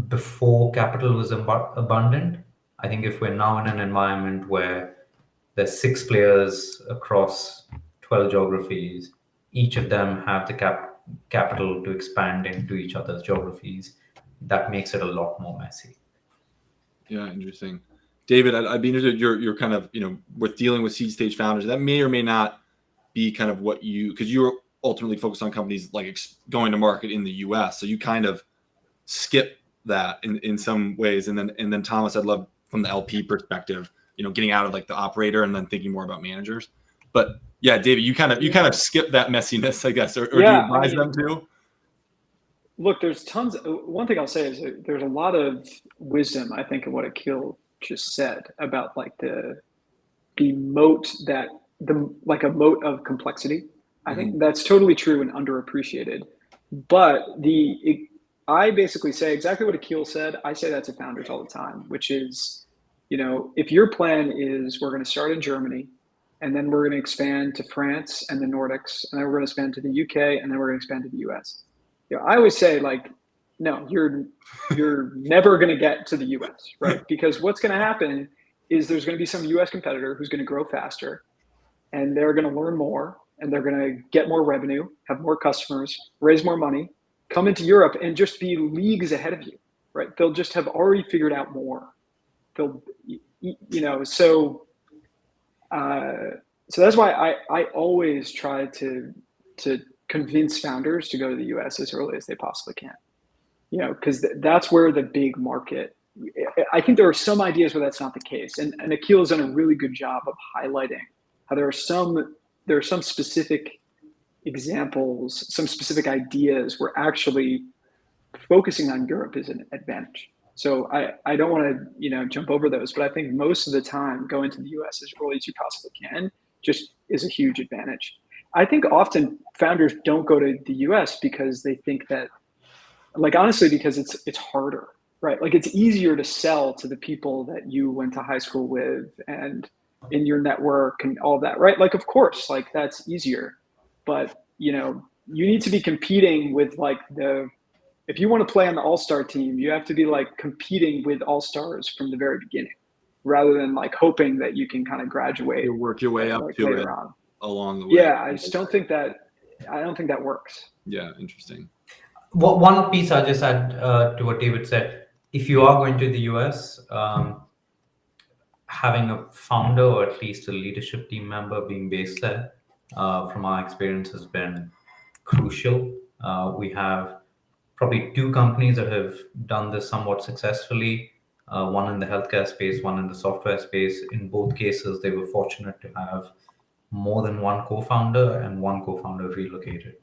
before capital was abundant. I think if we're now in an environment where there's 6 players across 12 geographies, each of them have the capital to expand into each other's geographies, that makes it a lot more messy. Yeah, interesting. David, I'd be interested, you're kind of, with dealing with seed stage founders, that may or may not be kind of what you, because you were ultimately focused on companies like going to market in the US. So you kind of skip that in some ways. And then Thomas, I'd love from the LP perspective, getting out of like the operator and then thinking more about managers. But yeah, David, you kind of skip that messiness, I guess, or do you advise them to? Look, there's tons. One thing I'll say is there's a lot of wisdom, I think, in what Akil just said about like the moat like a moat of complexity. I think that's totally true and underappreciated. But I basically say exactly what Akil said. I say that to founders all the time, which is, if your plan is we're going to start in Germany, and then we're going to expand to France and the Nordics, and then we're going to expand to the UK, and then we're going to expand to the US. I always say, like, no, you're never going to get to the US, right? Because what's going to happen is there's going to be some US competitor who's going to grow faster, and they're going to learn more, and they're going to get more revenue, have more customers, raise more money, come into Europe and just be leagues ahead of you, right? They'll just have already figured out more. So that's why I always try to convince founders to go to the US as early as they possibly can, because that's where the big market. I think there are some ideas where that's not the case, and Akil has done a really good job of highlighting how there are some specific examples, some specific ideas where actually focusing on Europe is an advantage. So I don't want to jump over those, but I think most of the time going to the US as early as you possibly can just is a huge advantage. I think often founders don't go to the US because they think that, like, honestly, because it's harder, right? Like, it's easier to sell to the people that you went to high school with and in your network and all that, right? Like, of course, like, that's easier, but you need to be competing with like if you want to play on the all-star team, you have to be like competing with all-stars from the very beginning, rather than like hoping that you can kind of graduate. You work your way up to it along the way. Yeah, I don't think that works. Yeah, interesting. One piece I'll just add to what David said. If you are going to the US, having a founder or at least a leadership team member being based there, from our experience, has been crucial. We have probably 2 companies that have done this somewhat successfully, one in the healthcare space, one in the software space. In both cases, they were fortunate to have more than one co-founder, and one co-founder relocated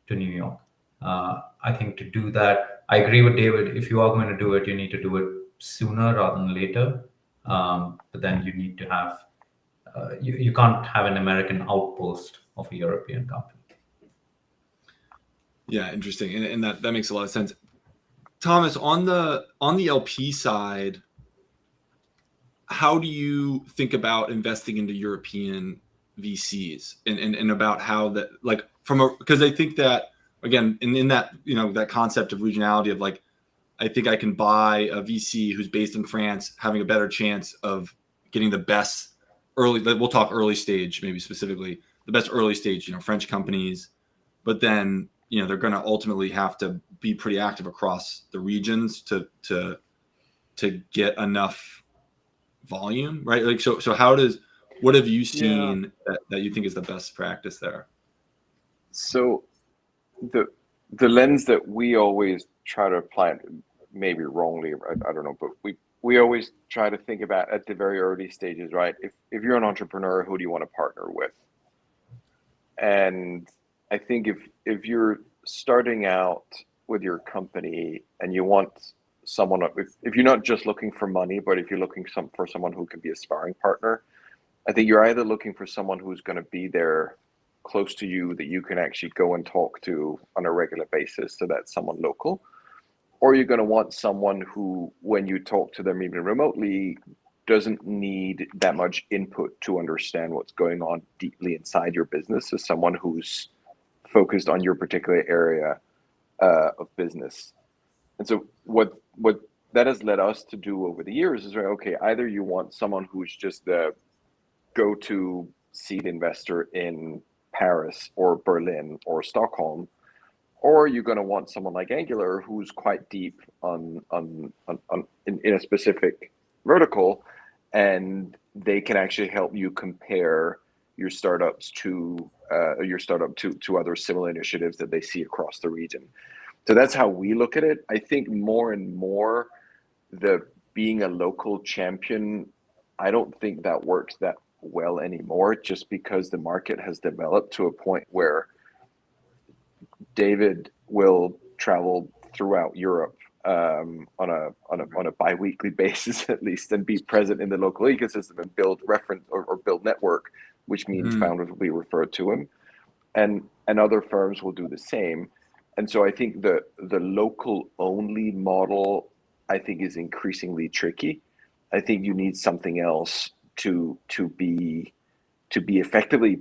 to New York. I think to do that, I agree with David. If you are going to do it, you need to do it sooner rather than later. But then you need to have, you can't have an American outpost of a European company. Yeah, interesting, and that makes a lot of sense. Thomas, on the LP side, how do you think about investing into European VCs and about how that, like, because I think that, again, in that that concept of regionality of, like, I think I can buy a VC who's based in France having a better chance of getting the best we'll talk early stage, maybe specifically the best early stage French companies, but then they're going to ultimately have to be pretty active across the regions to get enough volume, right? Like, so what have you seen that you think is the best practice there? So the lens that we always try to apply, maybe wrongly, I don't know, but we always try to think about at the very early stages, right? If you're an entrepreneur, who do you want to partner with? And I think if you're starting out with your company and you want someone, if you're not just looking for money, but if you're looking for someone who can be a sparring partner, I think you're either looking for someone who's going to be there close to you that you can actually go and talk to on a regular basis, so that's someone local, or you're going to want someone who, when you talk to them even remotely, doesn't need that much input to understand what's going on deeply inside your business, as someone who's focused on your particular area of business. And so what that has led us to do over the years is, right, okay, either you want someone who's just the go-to seed investor in Paris or Berlin or Stockholm, or you're going to want someone like Angular who's quite deep in a specific vertical, and they can actually help you compare your startup to other similar initiatives that they see across the region. So that's how we look at it. I think more and more, the being a local champion, I don't think that works that well anymore, just because the market has developed to a point where David will travel throughout Europe on a bi-weekly basis at least, and be present in the local ecosystem and build reference or build network, which means founders will be referred to him, and other firms will do the same. And so I think the local only model, I think, is increasingly tricky. I think you need something else to be effectively,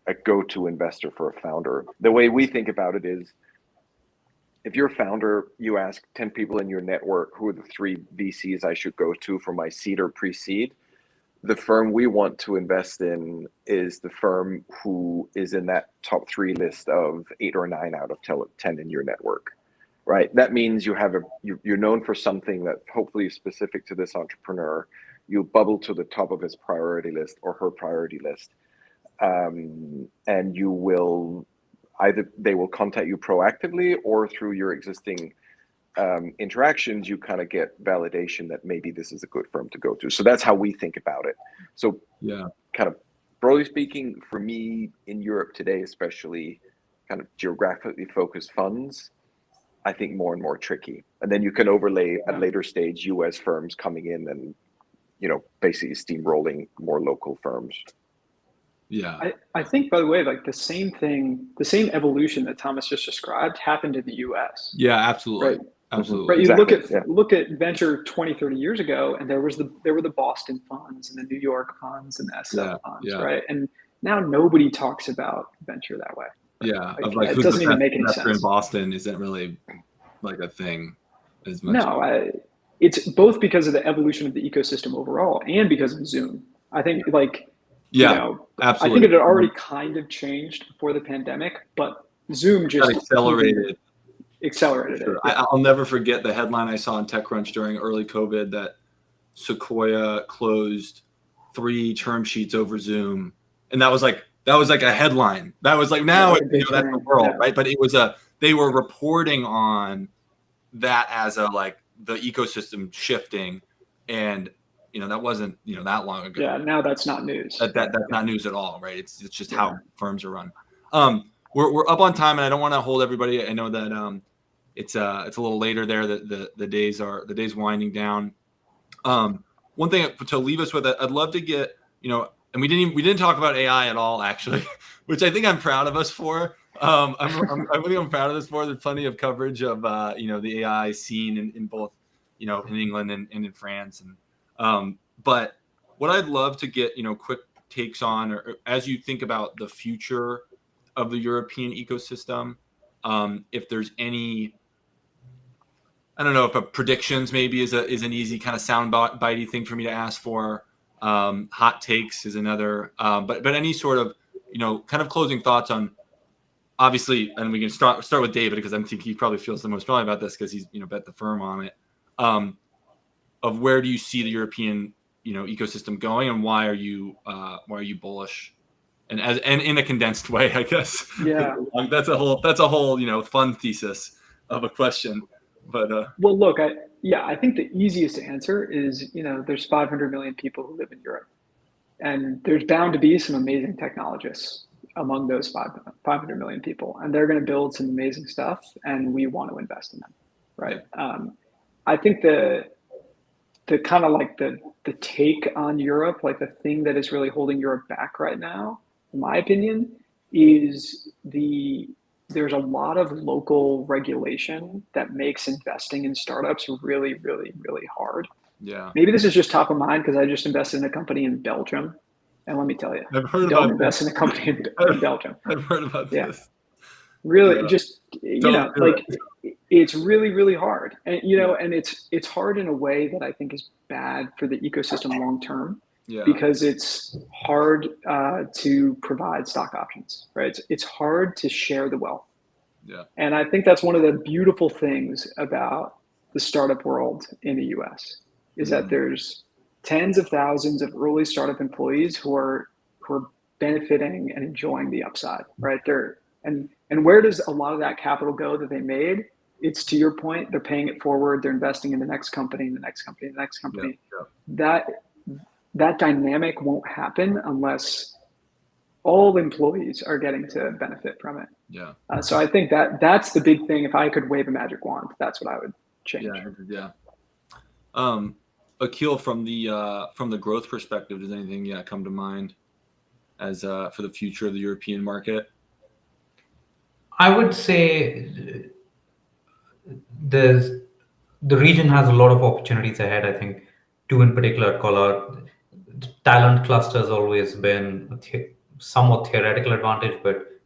a go-to investor for a founder. The way we think about it is, if you're a founder, you ask 10 people in your network, who are the 3 VCs I should go to for my seed or pre-seed? The firm we want to invest in is the firm who is in that top 3 list of 8 or 9 out of 10 in your network, right? That means you're known for something that hopefully is specific to this entrepreneur. You bubble to the top of his priority list or her priority list, and you will either, they will contact you proactively, or through your existing interactions, you kind of get validation that maybe this is a good firm to go to. So that's how we think about it. So kind of broadly speaking, for me in Europe today, especially kind of geographically focused funds, I think more and more tricky. And then you can overlay at later stage US firms coming in and, basically steamrolling more local firms. Yeah. I think, by the way, like the same evolution that Thomas just described happened in the US. Yeah, absolutely. Right. Absolutely. Right. You Exactly. look at venture 20, 30 years ago, and there were the Boston funds and the New York funds and the SF funds, right? And now nobody talks about venture that way. Yeah. It doesn't even make any sense. In Boston isn't really like a thing as much. No, it's both because of the evolution of the ecosystem overall and because of Zoom. I think absolutely. I think it had already kind of changed before the pandemic, but Zoom just accelerated it. Sure. I'll never forget the headline I saw on TechCrunch during early COVID that Sequoia closed 3 term sheets over Zoom, and that was like a headline. That was like, now that's the world, right? But it was they were reporting on that as the ecosystem shifting, and that wasn't that long ago. Yeah, now that's not news. That's not news at all, right? It's just how firms are run. We're up on time, and I don't want to hold everybody. I know that it's a little later there. The day's winding down. One thing to leave us with, I'd love to get and we didn't talk about AI at all, actually, which I think I'm proud of us for. I think I'm proud of this for. There's plenty of coverage of the AI scene in both in England and in France, and but what I'd love to get quick takes on, or as you think about the future of the European ecosystem, if there's any, I don't know if predictions maybe is an easy kind of soundbitey thing for me to ask for. Hot takes is another, but any sort of kind of closing thoughts on obviously, and we can start with David because I think he probably feels the most strongly about this because he's bet the firm on it. Of where do you see the European ecosystem going, and why are you bullish? And in a condensed way, I guess. Yeah. that's a whole fun thesis of a question. But well, look, I think the easiest answer is there's 500 million people who live in Europe, and there's bound to be some amazing technologists among those 500 million people, and they're going to build some amazing stuff, and we want to invest in them, right? I think the kind of like the take on Europe, like the thing that is really holding Europe back right now, in my opinion, is there's a lot of local regulation that makes investing in startups really, really, really hard. Yeah. Maybe this is just top of mind because I just invested in a company in Belgium. And let me tell you, I've heard don't about invest this. in a company in Belgium. I've heard about this. Really, Yeah. just, it's really, really hard. And, and it's hard in a way that I think is bad for the ecosystem long term. Yeah. Because it's hard to provide stock options, right? It's hard to share the wealth. Yeah. And I think that's one of the beautiful things about the startup world in the US is that there's tens of thousands of early startup employees who are benefiting and enjoying the upside, right? And where does a lot of that capital go that they made? It's, to your point, they're paying it forward, they're investing in the next company, the next company, the next company. Yeah. That dynamic won't happen unless all employees are getting to benefit from it. Yeah. So I think that's the big thing. If I could wave a magic wand, that's what I would change. Yeah. Akil, from the growth perspective, does anything come to mind as for the future of the European market? I would say the region has a lot of opportunities ahead. I think two in particular call out. Talent cluster has always been a somewhat theoretical advantage, but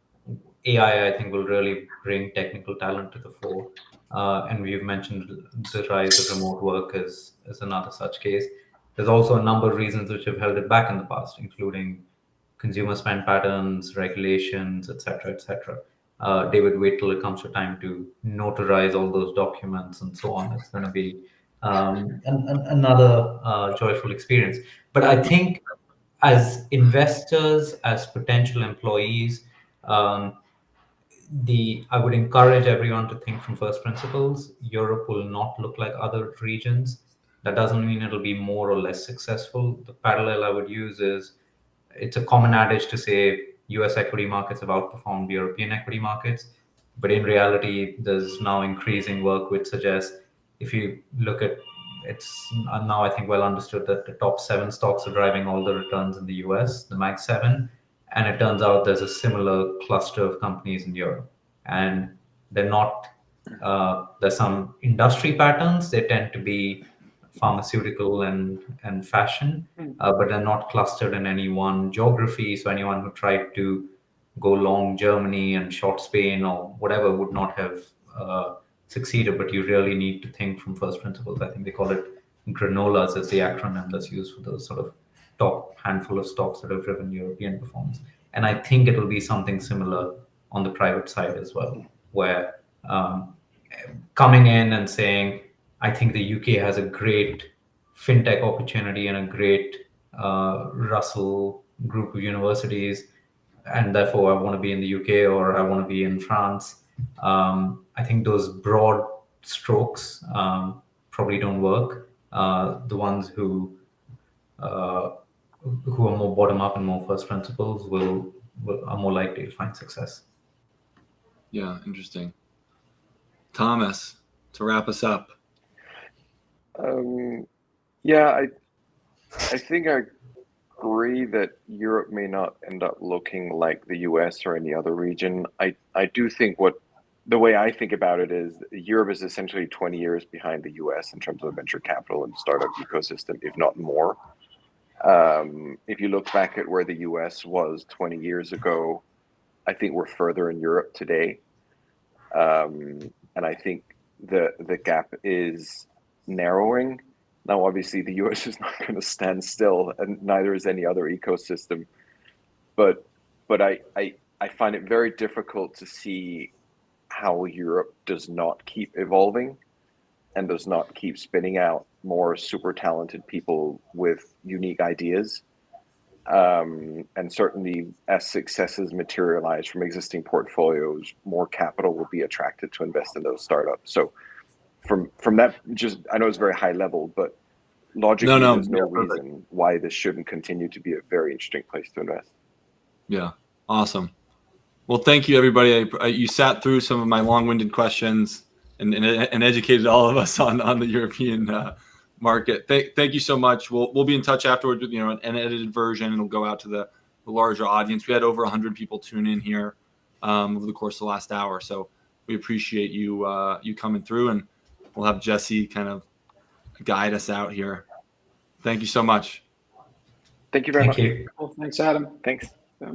AI, I think, will really bring technical talent to the fore. And we've mentioned the rise of remote work as another such case. There's also a number of reasons which have held it back in the past, including consumer spend patterns, regulations, etc., etc. David, wait till it comes to time to notarize all those documents and so on. It's going to be another joyful experience. But I think as investors, as potential employees, I would encourage everyone to think from first principles. Europe will not look like other regions. That doesn't mean it'll be more or less successful. The parallel I would use is, it's a common adage to say US equity markets have outperformed European equity markets. But in reality, there's now increasing work which suggests, if you look at, it's now I think well understood that the top 7 stocks are driving all the returns in the US, the Mag 7. And it turns out there's a similar cluster of companies in Europe. And they're not, there's some industry patterns. They tend to be pharmaceutical and fashion, but they're not clustered in any one geography. So anyone who tried to go long Germany and short Spain or whatever would not have succeeded. But you really need to think from first principles. I think they call it granolas as the acronym that's used for those sort of top handful of stocks that have driven European performance. And I think it will be something similar on the private side as well, where coming in and saying, I think the UK has a great fintech opportunity and a great Russell group of universities, and therefore I want to be in the UK or I want to be in France. I think those broad strokes probably don't work. The ones who are more bottom up and more first principles are more likely to find success. Yeah, interesting. Thomas, to wrap us up. I think I agree that Europe may not end up looking like the US or any other region. I do think the way I think about it is Europe is essentially 20 years behind the US in terms of venture capital and startup ecosystem, if not more. If you look back at where the US was 20 years ago, I think we're further in Europe today. And I think the gap is narrowing. Now, obviously, the US is not going to stand still, and neither is any other ecosystem. But I I find it very difficult to see how Europe does not keep evolving and does not keep spinning out more super talented people with unique ideas. And certainly as successes materialize from existing portfolios, more capital will be attracted to invest in those startups. So from that, just, I know it's very high level, but logically, there's no reason why this shouldn't continue to be a very interesting place to invest. Yeah. Awesome. Well, thank you, everybody. You sat through some of my long-winded questions and educated all of us on the European market. Thank you so much. We'll be in touch afterwards with an edited version. It'll go out to the larger audience. We had over 100 people tune in here over the course of the last hour, so we appreciate you coming through, and we'll have Jesse kind of guide us out here. Thank you so much. Thank you very much. Thank you. Well, thanks, Adam. Thanks. Yeah.